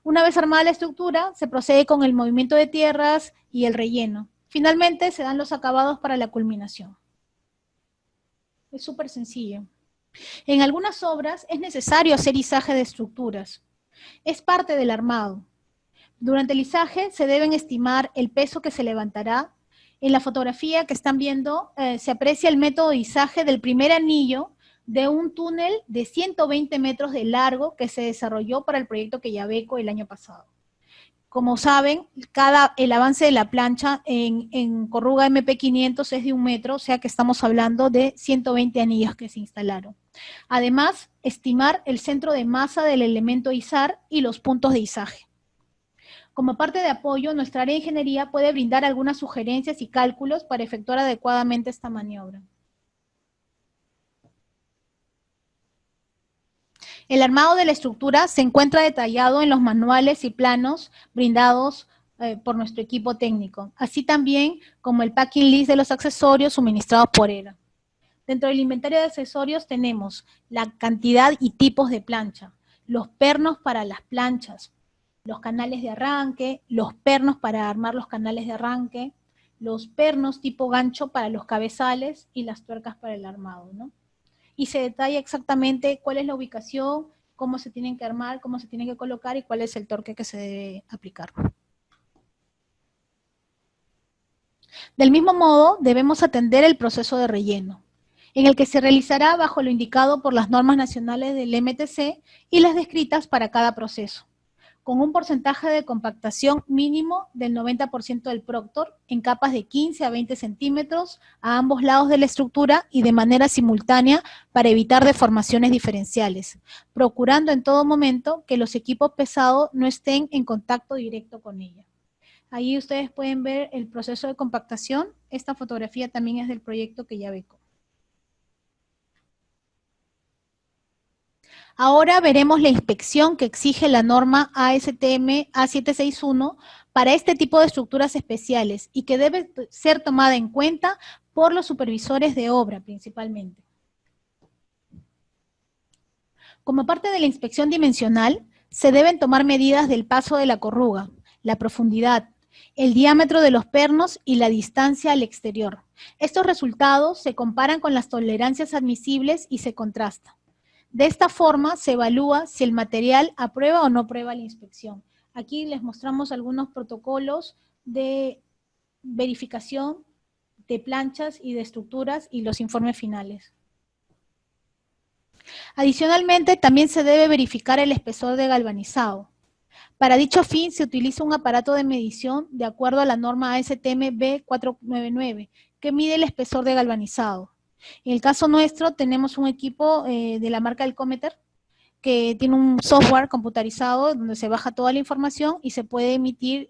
Una vez armada la estructura, se procede con el movimiento de tierras y el relleno. Finalmente, se dan los acabados para la culminación. Es súper sencillo. En algunas obras es necesario hacer izaje de estructuras. Es parte del armado. Durante el izaje se deben estimar el peso que se levantará. En la fotografía que están viendo se aprecia el método de izaje del primer anillo de un túnel de 120 metros de largo que se desarrolló para el proyecto Quellaveco el año pasado. Como saben, el avance de la plancha en corruga MP500 es de 1 metro, o sea que estamos hablando de 120 anillos que se instalaron. Además, estimar el centro de masa del elemento izar y los puntos de izaje. Como parte de apoyo, nuestra área de ingeniería puede brindar algunas sugerencias y cálculos para efectuar adecuadamente esta maniobra. El armado de la estructura se encuentra detallado en los manuales y planos brindados por nuestro equipo técnico, así también como el packing list de los accesorios suministrados por ERA. Dentro del inventario de accesorios tenemos la cantidad y tipos de plancha, los pernos para las planchas, los canales de arranque, los pernos para armar los canales de arranque, los pernos tipo gancho para los cabezales y las tuercas para el armado, ¿no? Y se detalla exactamente cuál es la ubicación, cómo se tienen que armar, cómo se tienen que colocar y cuál es el torque que se debe aplicar. Del mismo modo, debemos atender el proceso de relleno, en el que se realizará bajo lo indicado por las normas nacionales del MTC y las descritas para cada proceso, con un porcentaje de compactación mínimo del 90% del proctor en capas de 15 a 20 centímetros a ambos lados de la estructura y de manera simultánea para evitar deformaciones diferenciales, procurando en todo momento que los equipos pesados no estén en contacto directo con ella. Ahí ustedes pueden ver el proceso de compactación. Esta fotografía también es del proyecto Quellaveco. Ahora veremos la inspección que exige la norma ASTM A761 para este tipo de estructuras especiales y que debe ser tomada en cuenta por los supervisores de obra principalmente. Como parte de la inspección dimensional, se deben tomar medidas del paso de la corruga, la profundidad, el diámetro de los pernos y la distancia al exterior. Estos resultados se comparan con las tolerancias admisibles y se contrastan. De esta forma se evalúa si el material aprueba o no aprueba la inspección. Aquí les mostramos algunos protocolos de verificación de planchas y de estructuras y los informes finales. Adicionalmente, también se debe verificar el espesor de galvanizado. Para dicho fin se utiliza un aparato de medición de acuerdo a la norma ASTM B499, que mide el espesor de galvanizado. En el caso nuestro tenemos un equipo de la marca Elcometer, que tiene un software computarizado donde se baja toda la información y se puede emitir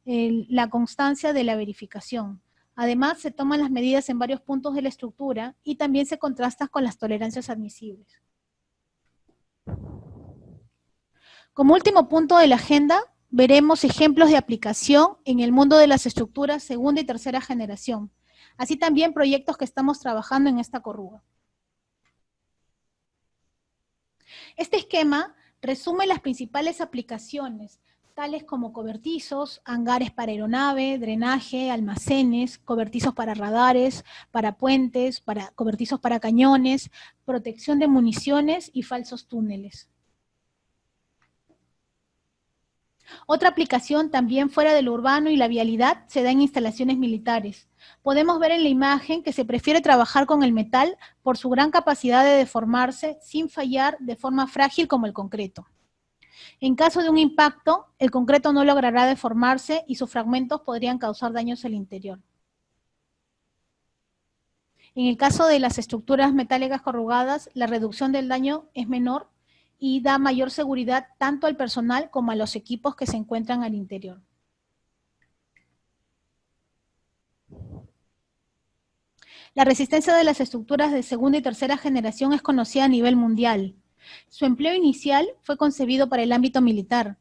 la constancia de la verificación. Además, se toman las medidas en varios puntos de la estructura y también se contrasta con las tolerancias admisibles. Como último punto de la agenda, veremos ejemplos de aplicación en el mundo de las estructuras segunda y tercera generación, así también proyectos que estamos trabajando en esta corrúa. Este esquema resume las principales aplicaciones, tales como cobertizos, hangares para aeronave, drenaje, almacenes, cobertizos para radares, para puentes, cobertizos para cañones, protección de municiones y falsos túneles. Otra aplicación también fuera de lo urbano y la vialidad se da en instalaciones militares. Podemos ver en la imagen que se prefiere trabajar con el metal por su gran capacidad de deformarse sin fallar de forma frágil como el concreto. En caso de un impacto, el concreto no logrará deformarse y sus fragmentos podrían causar daños al interior. En el caso de las estructuras metálicas corrugadas, la reducción del daño es menor y da mayor seguridad tanto al personal como a los equipos que se encuentran al interior. La resistencia de las estructuras de segunda y tercera generación es conocida a nivel mundial. Su empleo inicial fue concebido para el ámbito militar.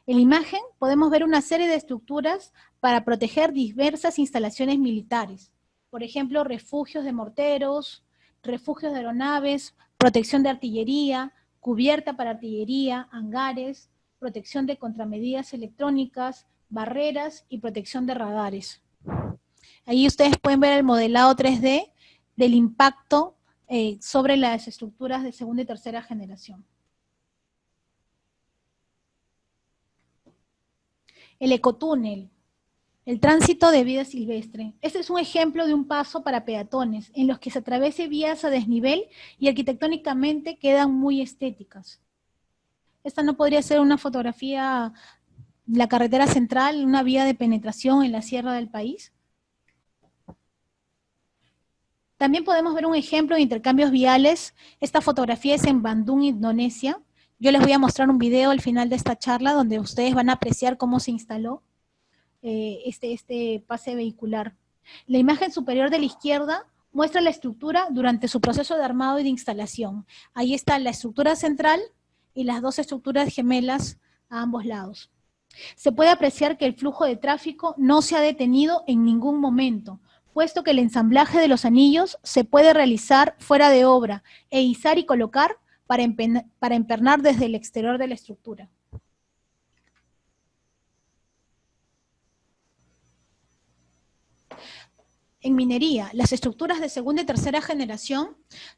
En la imagen podemos ver una serie de estructuras para proteger diversas instalaciones militares. Por ejemplo, refugios de morteros, refugios de aeronaves, protección de artillería, cubierta para artillería, hangares, protección de contramedidas electrónicas, barreras y protección de radares. Ahí ustedes pueden ver el modelado 3D del impacto sobre las estructuras de segunda y tercera generación. El ecotúnel, el tránsito de vida silvestre. Este es un ejemplo de un paso para peatones, en los que se atraviesa vías a desnivel y arquitectónicamente quedan muy estéticas. Esta no podría ser una fotografía de la carretera central, una vía de penetración en la sierra del país. También podemos ver un ejemplo de intercambios viales. Esta fotografía es en Bandung, Indonesia. Yo les voy a mostrar un video al final de esta charla donde ustedes van a apreciar cómo se instaló este pase vehicular. La imagen superior de la izquierda muestra la estructura durante su proceso de armado y de instalación. Ahí está la estructura central y las dos estructuras gemelas a ambos lados. Se puede apreciar que el flujo de tráfico no se ha detenido en ningún momento, puesto que el ensamblaje de los anillos se puede realizar fuera de obra e izar y colocar para empernar desde el exterior de la estructura. En minería, las estructuras de segunda y tercera generación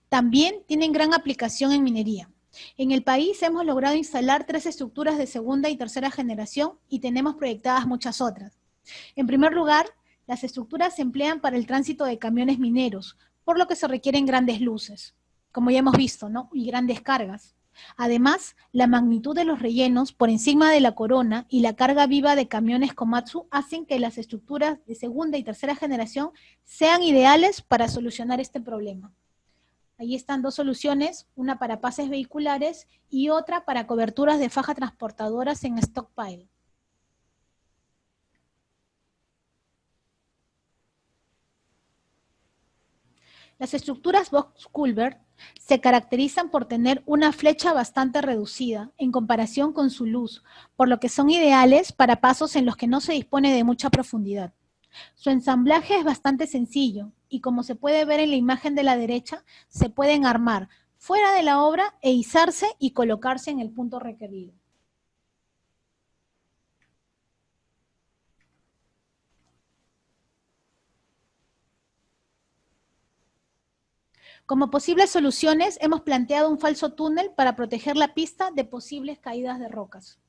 también tienen gran aplicación en minería. En el país hemos logrado instalar 3 estructuras de segunda y tercera generación y tenemos proyectadas muchas otras. En primer lugar, las estructuras se emplean para el tránsito de camiones mineros, por lo que se requieren grandes luces, como ya hemos visto, ¿no? Y grandes cargas. Además, la magnitud de los rellenos por encima de la corona y la carga viva de camiones Komatsu hacen que las estructuras de segunda y tercera generación sean ideales para solucionar este problema. Ahí están 2 soluciones, una para pases vehiculares y otra para coberturas de faja transportadoras en stockpile. Las estructuras box culvert se caracterizan por tener una flecha bastante reducida en comparación con su luz, por lo que son ideales para pasos en los que no se dispone de mucha profundidad. Su ensamblaje es bastante sencillo y, como se puede ver en la imagen de la derecha, se pueden armar fuera de la obra e izarse y colocarse en el punto requerido. Como posibles soluciones, hemos planteado un falso túnel para proteger la pista de posibles caídas de rocas.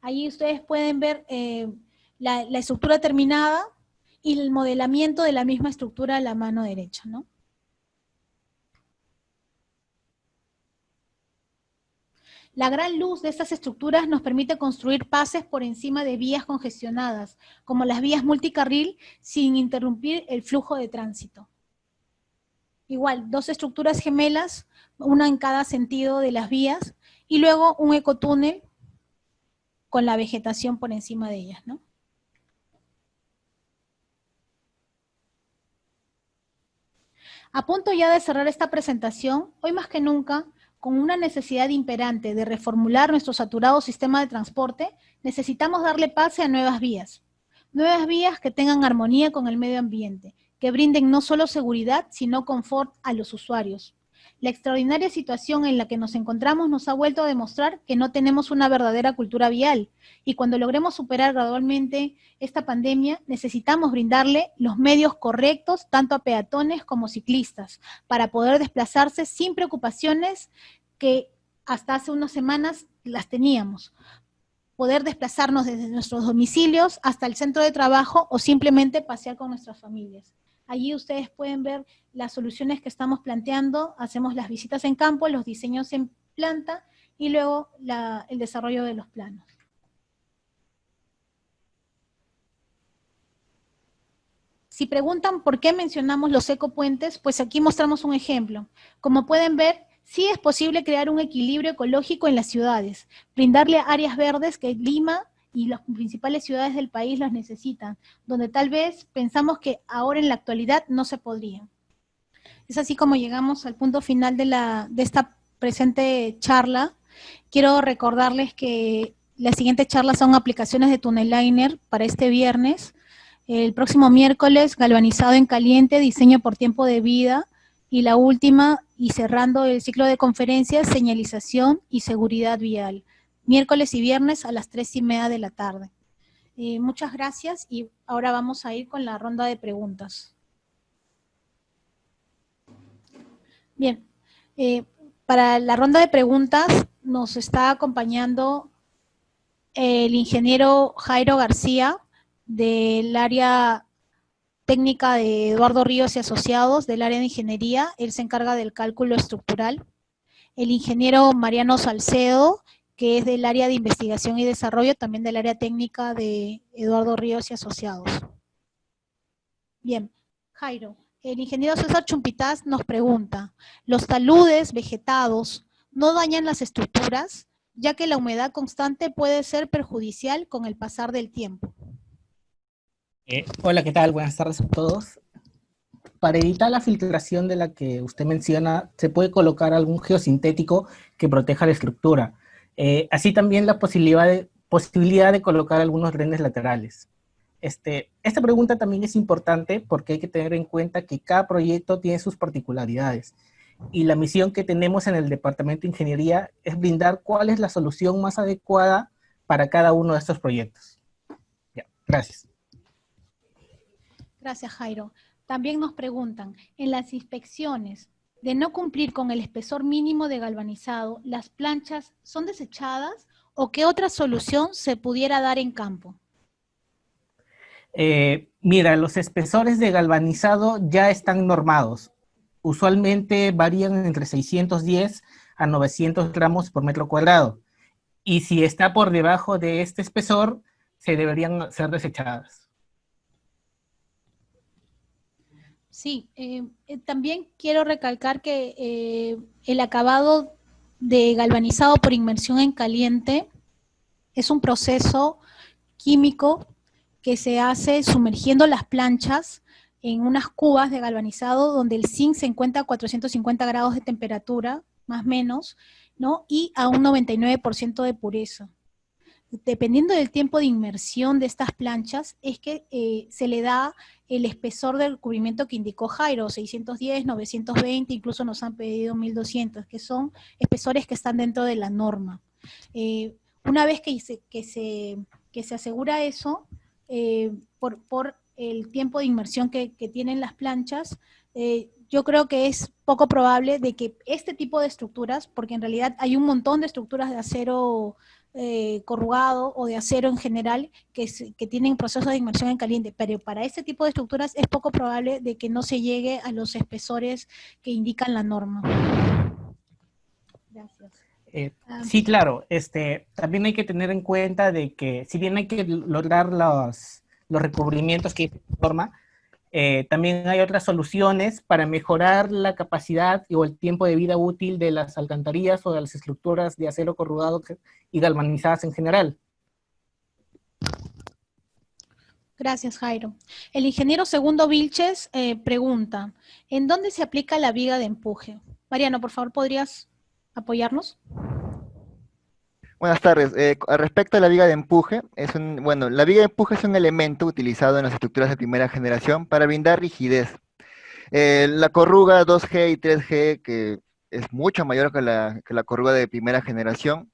Ahí ustedes pueden ver la estructura terminada y el modelamiento de la misma estructura a la mano derecha, ¿no? La gran luz de estas estructuras nos permite construir pases por encima de vías congestionadas, como las vías multicarril, sin interrumpir el flujo de tránsito. Igual, dos estructuras gemelas, una en cada sentido de las vías, y luego un ecotúnel con la vegetación por encima de ellas, ¿no? A punto ya de cerrar esta presentación, hoy más que nunca, con una necesidad imperante de reformular nuestro saturado sistema de transporte, necesitamos darle pase a nuevas vías que tengan armonía con el medio ambiente, que brinden no solo seguridad, sino confort a los usuarios. La extraordinaria situación en la que nos encontramos nos ha vuelto a demostrar que no tenemos una verdadera cultura vial, y cuando logremos superar gradualmente esta pandemia, necesitamos brindarle los medios correctos tanto a peatones como ciclistas para poder desplazarse sin preocupaciones que hasta hace unas semanas las teníamos. Poder desplazarnos desde nuestros domicilios hasta el centro de trabajo o simplemente pasear con nuestras familias. Allí ustedes pueden ver las soluciones que estamos planteando, hacemos las visitas en campo, los diseños en planta y luego el desarrollo de los planos. Si preguntan por qué mencionamos los ecopuentes, pues aquí mostramos un ejemplo. Como pueden ver, sí es posible crear un equilibrio ecológico en las ciudades, brindarle áreas verdes que Lima y las principales ciudades del país las necesitan, donde tal vez pensamos que ahora en la actualidad no se podría. Es así como llegamos al punto final de esta presente charla. Quiero recordarles que las siguientes charlas son aplicaciones de Tunneliner para este viernes. El próximo miércoles, galvanizado en caliente, diseño por tiempo de vida. Y la última, y cerrando el ciclo de conferencias, señalización y seguridad vial. Miércoles y viernes a las 3:30 de la tarde. Muchas gracias y ahora vamos a ir con la ronda de preguntas. Bien, para la ronda de preguntas nos está acompañando el ingeniero Jairo García del área técnica de Eduardo Ríos y Asociados, del área de ingeniería. Él se encarga del cálculo estructural. El ingeniero Mariano Salcedo, que es del área de investigación y desarrollo, también del área técnica de Eduardo Ríos y Asociados. Bien, Jairo, el ingeniero César Chumpitaz nos pregunta, ¿los taludes vegetados no dañan las estructuras, ya que la humedad constante puede ser perjudicial con el pasar del tiempo? Hola, ¿qué tal? Buenas tardes a todos. Para evitar la filtración de la que usted menciona, se puede colocar algún geosintético que proteja la estructura. Así también la posibilidad de colocar algunos drenes laterales. Esta pregunta también es importante porque hay que tener en cuenta que cada proyecto tiene sus particularidades. Y la misión que tenemos en el Departamento de Ingeniería es brindar cuál es la solución más adecuada para cada uno de estos proyectos. Ya, gracias. Gracias, Jairo. También nos preguntan, en las inspecciones de no cumplir con el espesor mínimo de galvanizado, ¿las planchas son desechadas o qué otra solución se pudiera dar en campo? Mira, los espesores de galvanizado ya están normados. Usualmente varían entre 610 a 900 gramos por metro cuadrado. Y si está por debajo de este espesor, se deberían ser desechadas. Sí, también quiero recalcar que el acabado de galvanizado por inmersión en caliente es un proceso químico que se hace sumergiendo las planchas en unas cubas de galvanizado donde el zinc se encuentra a 450 grados de temperatura, más o menos, ¿no? Y a un 99% de pureza. Dependiendo del tiempo de inmersión de estas planchas, es que se le da el espesor del recubrimiento que indicó Jairo, 610, 920, incluso nos han pedido 1200, que son espesores que están dentro de la norma. Una vez que se asegura eso, por el tiempo de inmersión que tienen las planchas, yo creo que es poco probable de que este tipo de estructuras, porque en realidad hay un montón de estructuras de acero corrugado o de acero en general que tienen procesos de inmersión en caliente, pero para este tipo de estructuras es poco probable de que no se llegue a los espesores que indican la norma. Gracias. Sí, claro. También hay que tener en cuenta de que si bien hay que lograr los recubrimientos que forma, también hay otras soluciones para mejorar la capacidad o el tiempo de vida útil de las alcantarillas o de las estructuras de acero corrugado y galvanizadas en general. Gracias, Jairo. El ingeniero Segundo Vilches pregunta, ¿en dónde se aplica la viga de empuje? Mariano, por favor, ¿podrías apoyarnos? Buenas tardes. Respecto a la viga de empuje, bueno, la viga de empuje es un elemento utilizado en las estructuras de primera generación para brindar rigidez. La corruga 2G y 3G, que es mucho mayor que la corruga de primera generación,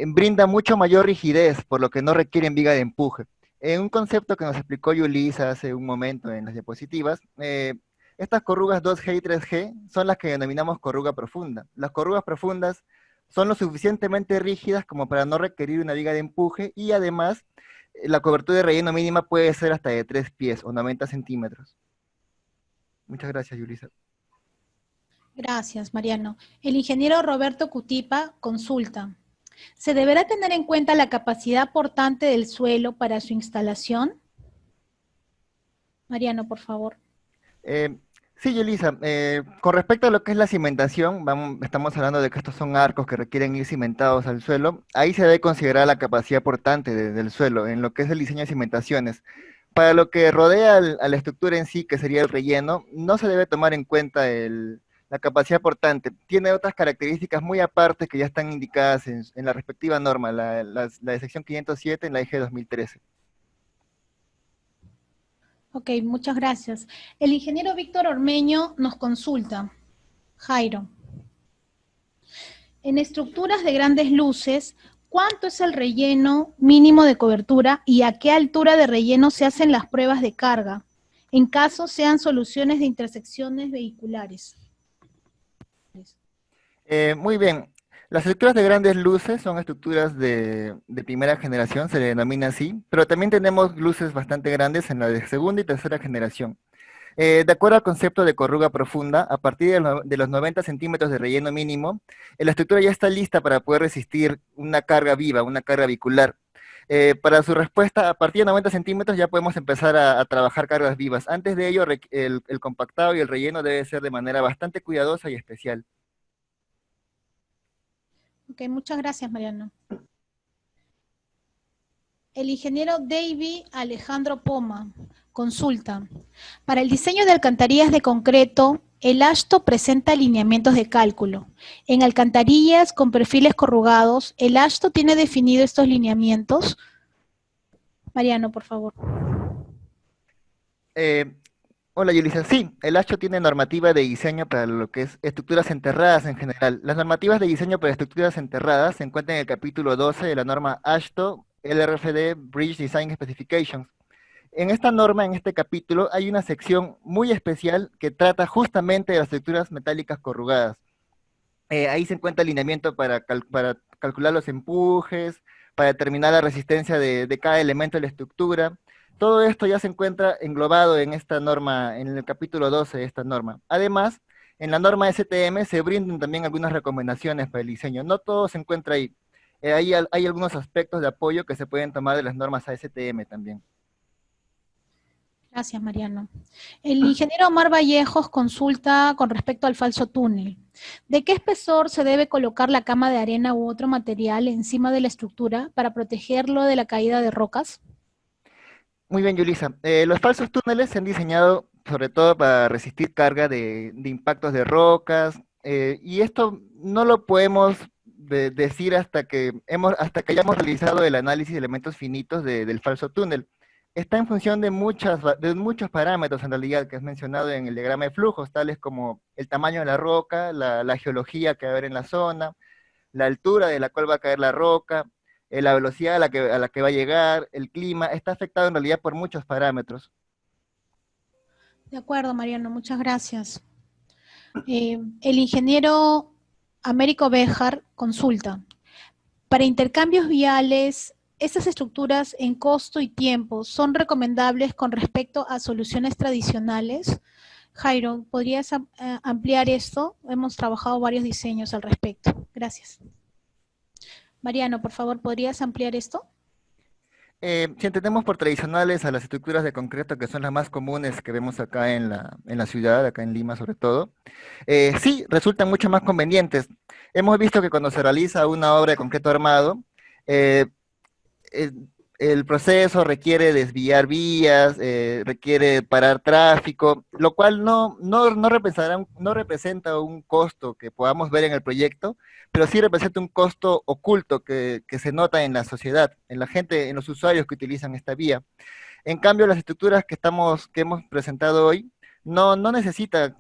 brinda mucho mayor rigidez, por lo que no requieren viga de empuje. Un concepto que nos explicó Yulisa hace un momento en las diapositivas, estas corrugas 2G y 3G son las que denominamos corruga profunda. Las corrugas profundas son lo suficientemente rígidas como para no requerir una viga de empuje y además la cobertura de relleno mínima puede ser hasta de 3 pies o 90 centímetros. Muchas gracias, Yulisa. Gracias, Mariano. El ingeniero Roberto Cutipa consulta, ¿se deberá tener en cuenta la capacidad portante del suelo para su instalación? Mariano, por favor. Sí, Yulisa, con respecto a lo que es la cimentación, estamos hablando de que estos son arcos que requieren ir cimentados al suelo. Ahí se debe considerar la capacidad portante del suelo en lo que es el diseño de cimentaciones. Para lo que rodea a la estructura en sí, que sería el relleno, no se debe tomar en cuenta la capacidad portante. Tiene otras características muy aparte que ya están indicadas en la respectiva norma, la de sección 507 en la EG 2013. Ok, muchas gracias. El ingeniero Víctor Ormeño nos consulta. Jairo, en estructuras de grandes luces, ¿cuánto es el relleno mínimo de cobertura y a qué altura de relleno se hacen las pruebas de carga, en caso sean soluciones de intersecciones vehiculares? Muy bien. Las estructuras de grandes luces son estructuras de primera generación, se le denomina así, pero también tenemos luces bastante grandes en la de segunda y tercera generación. De acuerdo al concepto de corruga profunda, a partir de los 90 centímetros de relleno mínimo, la estructura ya está lista para poder resistir una carga viva, una carga vehicular. Para su respuesta, a partir de 90 centímetros ya podemos empezar a trabajar cargas vivas. Antes de ello, el compactado y el relleno debe ser de manera bastante cuidadosa y especial. Ok, muchas gracias, Mariano. El ingeniero David Alejandro Poma consulta. Para el diseño de alcantarillas de concreto, el ASHTO presenta lineamientos de cálculo. En alcantarillas con perfiles corrugados, ¿el ASHTO tiene definido estos lineamientos? Mariano, por favor. Hola, Yulisa. Sí, el ASHTO tiene normativa de diseño para lo que es estructuras enterradas en general. Las normativas de diseño para estructuras enterradas se encuentran en el capítulo 12 de la norma ASHTO LRFD Bridge Design Specifications. En esta norma, en este capítulo, hay una sección muy especial que trata justamente de las estructuras metálicas corrugadas. Ahí se encuentra el lineamiento para calcular los empujes, para determinar la resistencia de cada elemento de la estructura. Todo esto ya se encuentra englobado en esta norma, en el capítulo 12 de esta norma. Además, en la norma STM se brindan también algunas recomendaciones para el diseño. No todo se encuentra ahí. Hay algunos aspectos de apoyo que se pueden tomar de las normas ASTM también. Gracias, Mariano. El ingeniero Omar Vallejos consulta con respecto al falso túnel. ¿De qué espesor se debe colocar la cama de arena u otro material encima de la estructura para protegerlo de la caída de rocas? Muy bien, Yulisa. Los falsos túneles se han diseñado sobre todo para resistir carga de impactos de rocas, y esto no lo podemos decir hasta que hayamos realizado el análisis de elementos finitos del falso túnel. Está en función de muchos parámetros en realidad que has mencionado en el diagrama de flujos, tales como el tamaño de la roca, la geología que va a haber en la zona, la altura de la cual va a caer la roca, la velocidad a la que va a llegar, el clima, está afectado en realidad por muchos parámetros. De acuerdo, Mariano, muchas gracias. El ingeniero Américo Béjar consulta. Para intercambios viales, ¿estas estructuras en costo y tiempo son recomendables con respecto a soluciones tradicionales? Jairo, ¿podrías ampliar esto? Hemos trabajado varios diseños al respecto. Gracias. Mariano, por favor, ¿podrías ampliar esto? Si entendemos por tradicionales a las estructuras de concreto, que son las más comunes que vemos acá en la ciudad, acá en Lima sobre todo, sí, resultan mucho más convenientes. Hemos visto que cuando se realiza una obra de concreto armado, eh, el proceso requiere desviar vías, requiere parar tráfico, lo cual no representa un costo que podamos ver en el proyecto, pero sí representa un costo oculto que se nota en la sociedad, en la gente, en los usuarios que utilizan esta vía. En cambio, las estructuras que hemos presentado hoy no necesita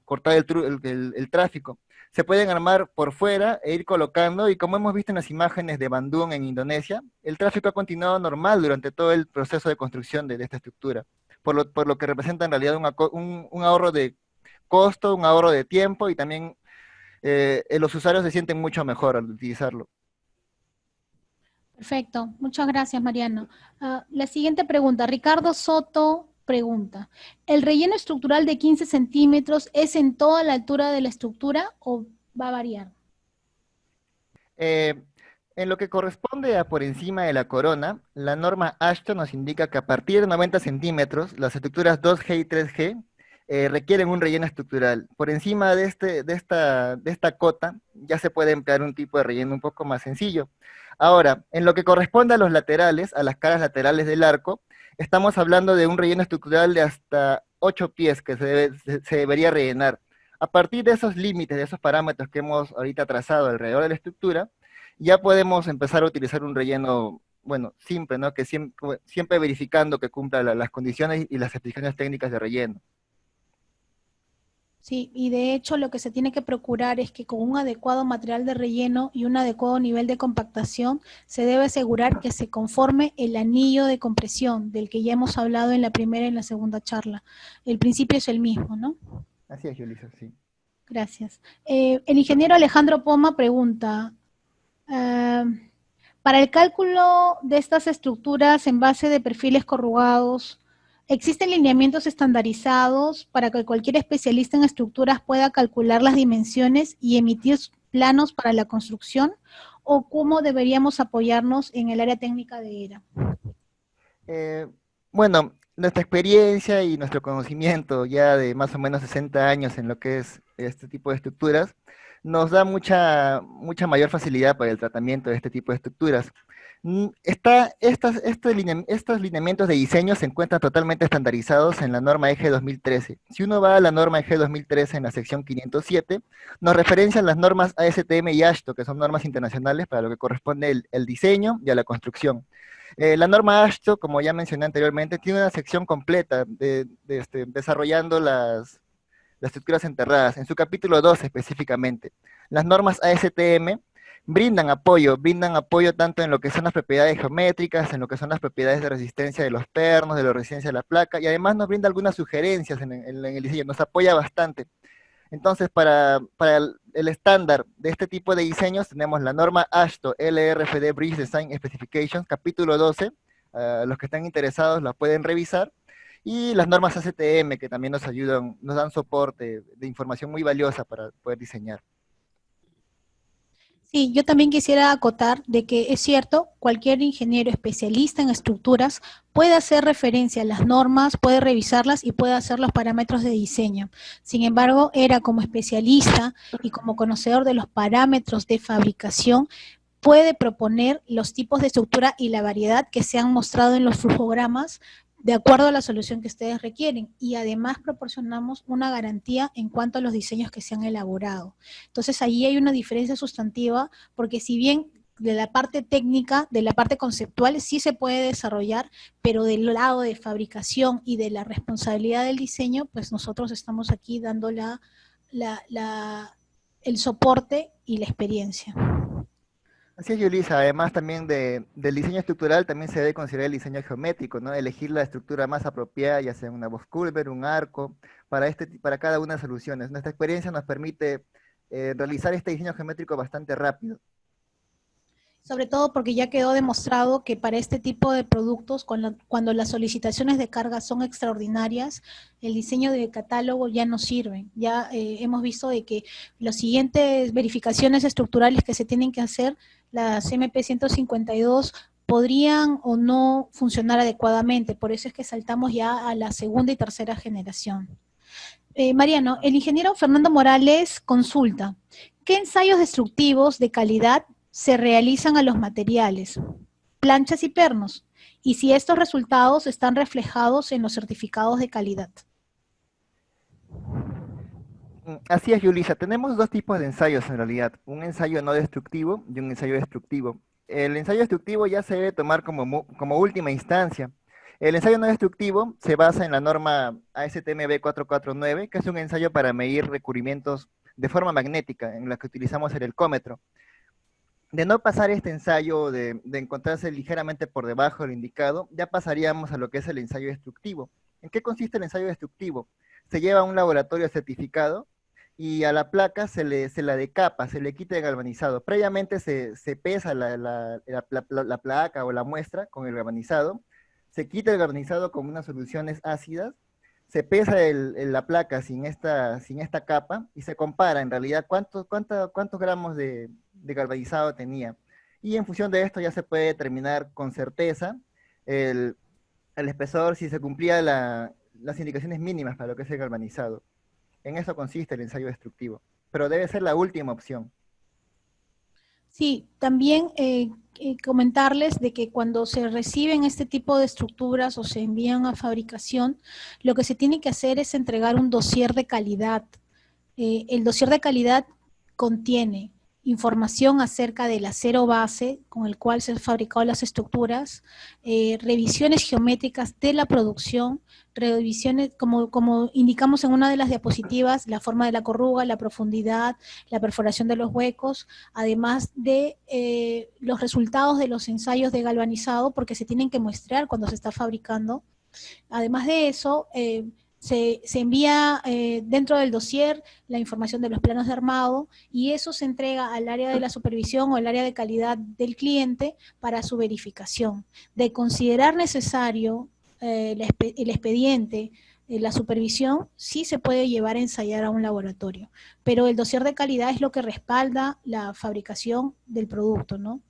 cortar el tráfico. Se pueden armar por fuera e ir colocando, y como hemos visto en las imágenes de Bandung en Indonesia, el tráfico ha continuado normal durante todo el proceso de construcción de esta estructura, por lo que representa en realidad un ahorro de costo, un ahorro de tiempo, y también los usuarios se sienten mucho mejor al utilizarlo. Perfecto, muchas gracias, Mariano. La siguiente pregunta, Ricardo Soto pregunta, ¿el relleno estructural de 15 centímetros es en toda la altura de la estructura o va a variar? Eh, en lo que corresponde a por encima de la corona, la norma AASHTO nos indica que a partir de 90 centímetros, las estructuras 2G y 3G requieren un relleno estructural. Por encima de esta cota, ya se puede emplear un tipo de relleno un poco más sencillo. Ahora, en lo que corresponde a los laterales, a las caras laterales del arco, estamos hablando de un relleno estructural de hasta 8 pies que se debería rellenar. A partir de esos límites, de esos parámetros que hemos ahorita trazado alrededor de la estructura, ya podemos empezar a utilizar un relleno, bueno, simple, ¿no? Que siempre verificando que cumpla las condiciones y las especificaciones técnicas de relleno. Sí, y de hecho lo que se tiene que procurar es que con un adecuado material de relleno y un adecuado nivel de compactación se debe asegurar que se conforme el anillo de compresión del que ya hemos hablado en la primera y en la segunda charla. El principio es el mismo, ¿no? Así es, Yulisa, sí. Gracias. El ingeniero Alejandro Poma pregunta, ah, para el cálculo de estas estructuras en base de perfiles corrugados, ¿existen lineamientos estandarizados para que cualquier especialista en estructuras pueda calcular las dimensiones y emitir planos para la construcción? ¿O cómo deberíamos apoyarnos en el área técnica de ERA? Eh, bueno, nuestra experiencia y nuestro conocimiento ya de más o menos 60 años en lo que es este tipo de estructuras, nos da mucha mayor facilidad para el tratamiento de este tipo de estructuras. Estos lineamientos de diseño se encuentran totalmente estandarizados en la norma EG 2013. Si uno va a la norma EG 2013 en la sección 507, nos referencian las normas ASTM y AASHTO, que son normas internacionales para lo que corresponde el diseño y a la construcción. La norma AASHTO, como ya mencioné anteriormente, tiene una sección completa desarrollando las estructuras enterradas, en su capítulo 2 específicamente. Las normas ASTM brindan apoyo tanto en lo que son las propiedades geométricas, en lo que son las propiedades de resistencia de los pernos, de la resistencia de la placa, y además nos brinda algunas sugerencias en el diseño, nos apoya bastante. Entonces, para el estándar de este tipo de diseños, tenemos la norma AASHTO LRFD Bridge Design Specifications, capítulo 12. Los que están interesados la pueden revisar. Y las normas ASTM, que también nos ayudan, nos dan soporte de información muy valiosa para poder diseñar. Sí, yo también quisiera acotar de que es cierto, cualquier ingeniero especialista en estructuras puede hacer referencia a las normas, puede revisarlas y puede hacer los parámetros de diseño. Sin embargo, ERA como especialista y como conocedor de los parámetros de fabricación, puede proponer los tipos de estructura y la variedad que se han mostrado en los flujogramas de acuerdo a la solución que ustedes requieren, y además proporcionamos una garantía en cuanto a los diseños que se han elaborado. Entonces ahí hay una diferencia sustantiva, porque si bien de la parte técnica, de la parte conceptual sí se puede desarrollar, pero del lado de fabricación y de la responsabilidad del diseño, pues nosotros estamos aquí dando el soporte y la experiencia. Así es, Yulisa. Además también del diseño estructural también se debe considerar el diseño geométrico, ¿no? Elegir la estructura más apropiada, ya sea una box-culver, un arco, para cada una de las soluciones. Nuestra experiencia nos permite realizar este diseño geométrico bastante rápido. Sobre todo porque ya quedó demostrado que para este tipo de productos, cuando las solicitaciones de carga son extraordinarias, el diseño de catálogo ya no sirve. Ya hemos visto de que las siguientes verificaciones estructurales que se tienen que hacer, las MP 152, podrían o no funcionar adecuadamente. Por eso es que saltamos ya a la segunda y tercera generación. Mariano, el ingeniero Fernando Morales consulta, ¿qué ensayos destructivos de calidad se realizan a los materiales, planchas y pernos? Y si estos resultados están reflejados en los certificados de calidad. Así es, Yulisa. Tenemos dos tipos de ensayos en realidad, un ensayo no destructivo y un ensayo destructivo. El ensayo destructivo ya se debe tomar como última instancia. El ensayo no destructivo se basa en la norma ASTM B449, que es un ensayo para medir recubrimientos de forma magnética, en la que utilizamos el helcómetro. De no pasar este ensayo, de encontrarse ligeramente por debajo del indicado, ya pasaríamos a lo que es el ensayo destructivo. ¿En qué consiste el ensayo destructivo? Se lleva a un laboratorio certificado y a la placa se la decapa, se le quita el galvanizado. Previamente se pesa la placa o la muestra con el galvanizado, se quita el galvanizado con unas soluciones ácidas, se pesa la placa sin esta capa y se compara en realidad cuántos gramos de galvanizado tenía. Y en función de esto ya se puede determinar con certeza el espesor, si se cumplía las indicaciones mínimas para lo que es el galvanizado. En eso consiste el ensayo destructivo, pero debe ser la última opción. Sí, también comentarles de que cuando se reciben este tipo de estructuras o se envían a fabricación, lo que se tiene que hacer es entregar un dossier de calidad. El dossier de calidad contiene información acerca del acero base con el cual se han fabricado las estructuras, revisiones geométricas de la producción, revisiones, como indicamos en una de las diapositivas, la forma de la corruga, la profundidad, la perforación de los huecos, además de los resultados de los ensayos de galvanizado, porque se tienen que muestrar cuando se está fabricando. Además de eso, se envía dentro del dossier la información de los planos de armado y eso se entrega al área de la supervisión o al área de calidad del cliente para su verificación. De considerar necesario el expediente, la supervisión, sí se puede llevar a ensayar a un laboratorio, pero el dossier de calidad es lo que respalda la fabricación del producto, ¿no?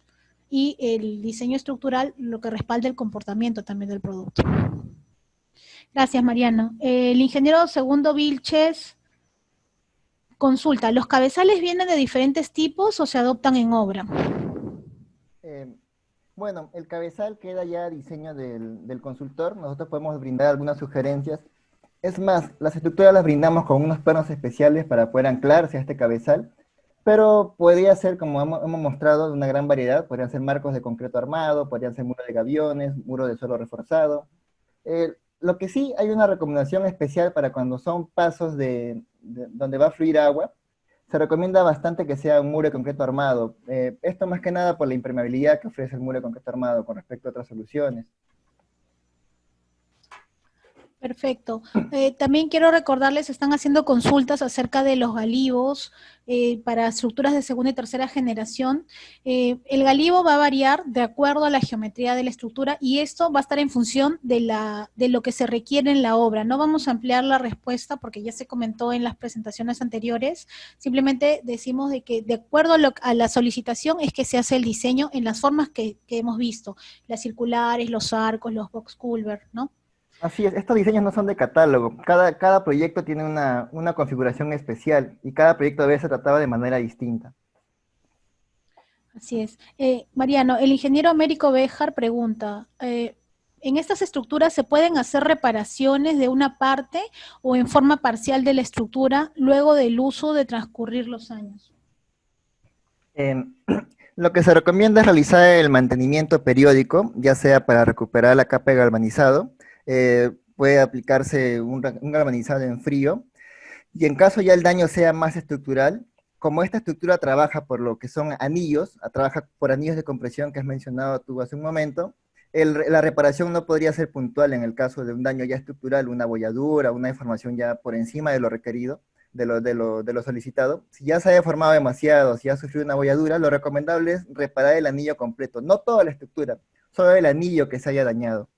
Y el diseño estructural lo que respalda el comportamiento también del producto. Gracias, Mariano. El ingeniero Segundo Vilches consulta, ¿los cabezales vienen de diferentes tipos o se adoptan en obra? Bueno, el cabezal queda ya a diseño del consultor. Nosotros podemos brindar algunas sugerencias. Es más, las estructuras las brindamos con unos pernos especiales para poder anclarse a este cabezal, pero podría ser, como hemos mostrado, una gran variedad. Podrían ser marcos de concreto armado, podrían ser muros de gaviones, muros de suelo reforzado. Lo que sí hay una recomendación especial para cuando son pasos donde va a fluir agua, se recomienda bastante que sea un muro de concreto armado. Esto más que nada por la impermeabilidad que ofrece el muro de concreto armado con respecto a otras soluciones. Perfecto. También quiero recordarles, están haciendo consultas acerca de los galivos para estructuras de segunda y tercera generación. El galivo va a variar de acuerdo a la geometría de la estructura y esto va a estar en función de lo que se requiere en la obra. No vamos a ampliar la respuesta porque ya se comentó en las presentaciones anteriores. Simplemente decimos de que de acuerdo a la solicitación es que se hace el diseño en las formas que hemos visto, las circulares, los arcos, los box culver, ¿no? Así es, estos diseños no son de catálogo. Cada proyecto tiene una configuración especial y cada proyecto debe ser tratado de manera distinta. Así es. Mariano, el ingeniero Américo Béjar pregunta, ¿en estas estructuras se pueden hacer reparaciones de una parte o en forma parcial de la estructura luego del uso de transcurrir los años? Lo que se recomienda es realizar el mantenimiento periódico, ya sea para recuperar la capa de galvanizado, puede aplicarse un galvanizado en frío, y en caso ya el daño sea más estructural, como esta estructura trabaja por lo que son anillos, trabaja por anillos de compresión que has mencionado tú hace un momento, la reparación no podría ser puntual en el caso de un daño ya estructural, una bolladura, una deformación ya por encima de lo requerido, de lo solicitado. Si ya se ha deformado demasiado, si ha sufrido una bolladura, lo recomendable es reparar el anillo completo, no toda la estructura, solo el anillo que se haya dañado.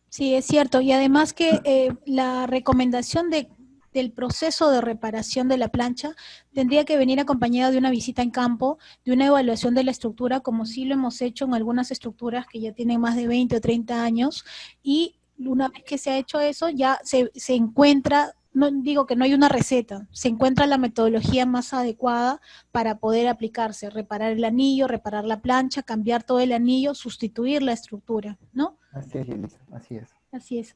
Sí, es cierto. Y además que la recomendación del proceso de reparación de la plancha tendría que venir acompañada de una visita en campo, de una evaluación de la estructura, como sí lo hemos hecho en algunas estructuras que ya tienen más de 20 o 30 años, y una vez que se ha hecho eso, ya se encuentra, no digo que no hay una receta, se encuentra la metodología más adecuada para poder aplicarse, reparar el anillo, reparar la plancha, cambiar todo el anillo, sustituir la estructura, ¿no? Así es, Yulisa, así es. Así es.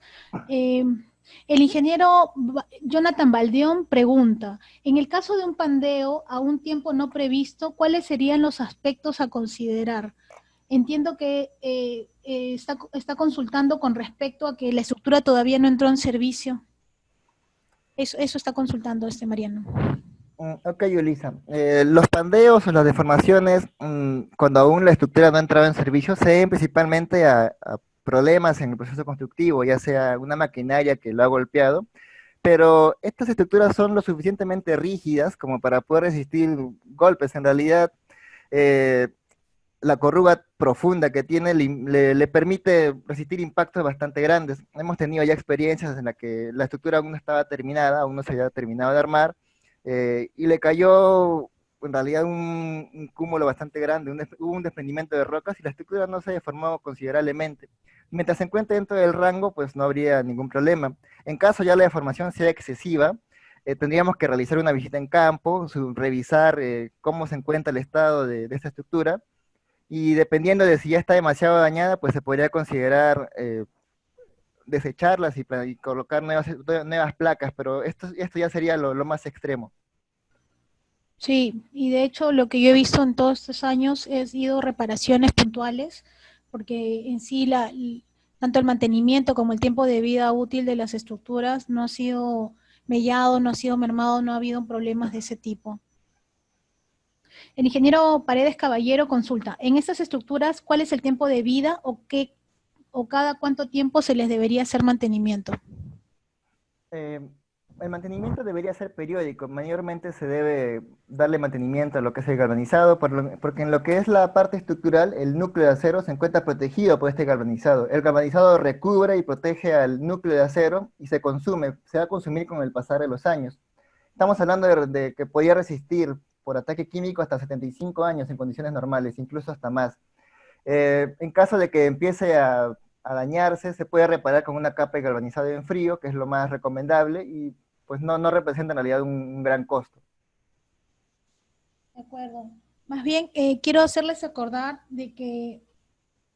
El ingeniero Jonathan Baldeón pregunta, en el caso de un pandeo a un tiempo no previsto, ¿cuáles serían los aspectos a considerar? Entiendo que está consultando con respecto a que la estructura todavía no entró en servicio. Eso está consultando Mariano. Ok, Yulisa. Los pandeos o las deformaciones, cuando aún la estructura no ha entrado en servicio, se deben principalmente a problemas en el proceso constructivo, ya sea una maquinaria que lo ha golpeado, pero estas estructuras son lo suficientemente rígidas como para poder resistir golpes. En realidad, la corruga profunda que tiene le permite resistir impactos bastante grandes. Hemos tenido ya experiencias en las que la estructura aún no estaba terminada, aún no se había terminado de armar, y le cayó en realidad un cúmulo bastante grande, hubo un desprendimiento de rocas y la estructura no se deformó considerablemente. Mientras se encuentre dentro del rango, pues no habría ningún problema. En caso ya la deformación sea excesiva, tendríamos que realizar una visita en campo, revisar cómo se encuentra el estado de esta estructura, y dependiendo de si ya está demasiado dañada, pues se podría considerar desecharlas y colocar nuevas placas, pero esto ya sería lo más extremo. Sí, y de hecho lo que yo he visto en todos estos años es ido reparaciones puntuales, porque en sí tanto el mantenimiento como el tiempo de vida útil de las estructuras no ha sido mellado, no ha sido mermado, no ha habido problemas de ese tipo. El ingeniero Paredes Caballero consulta, en estas estructuras, ¿cuál es el tiempo de vida o cada cuánto tiempo se les debería hacer mantenimiento? El mantenimiento debería ser periódico, mayormente se debe darle mantenimiento a lo que es el galvanizado, porque en lo que es la parte estructural, el núcleo de acero se encuentra protegido por este galvanizado. El galvanizado recubre y protege al núcleo de acero y se va a consumir con el pasar de los años. Estamos hablando de que podía resistir por ataque químico hasta 75 años en condiciones normales, incluso hasta más. En caso de que empiece a dañarse, se puede reparar con una capa de galvanizado en frío, que es lo más recomendable, y pues no representa en realidad un gran costo. De acuerdo. Más bien, quiero hacerles acordar de que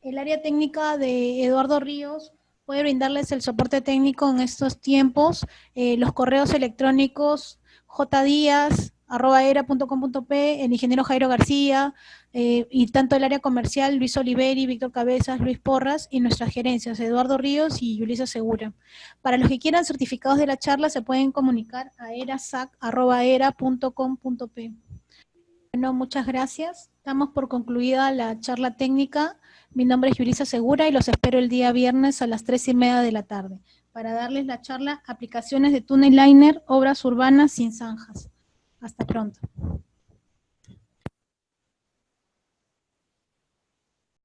el área técnica de Eduardo Ríos puede brindarles el soporte técnico en estos tiempos, los correos electrónicos jdiaz@era.com.p, el ingeniero Jairo García, y tanto el área comercial, Luis Oliveri, Víctor Cabezas, Luis Porras, y nuestras gerencias, Eduardo Ríos y Yulisa Segura. Para los que quieran certificados de la charla, se pueden comunicar a erasac@era.com.p. Bueno, muchas gracias. Damos por concluida la charla técnica. Mi nombre es Yulisa Segura y los espero el día viernes a las 3:30 de la tarde para darles la charla Aplicaciones de Túnel Liner, Obras Urbanas sin Zanjas. Hasta pronto.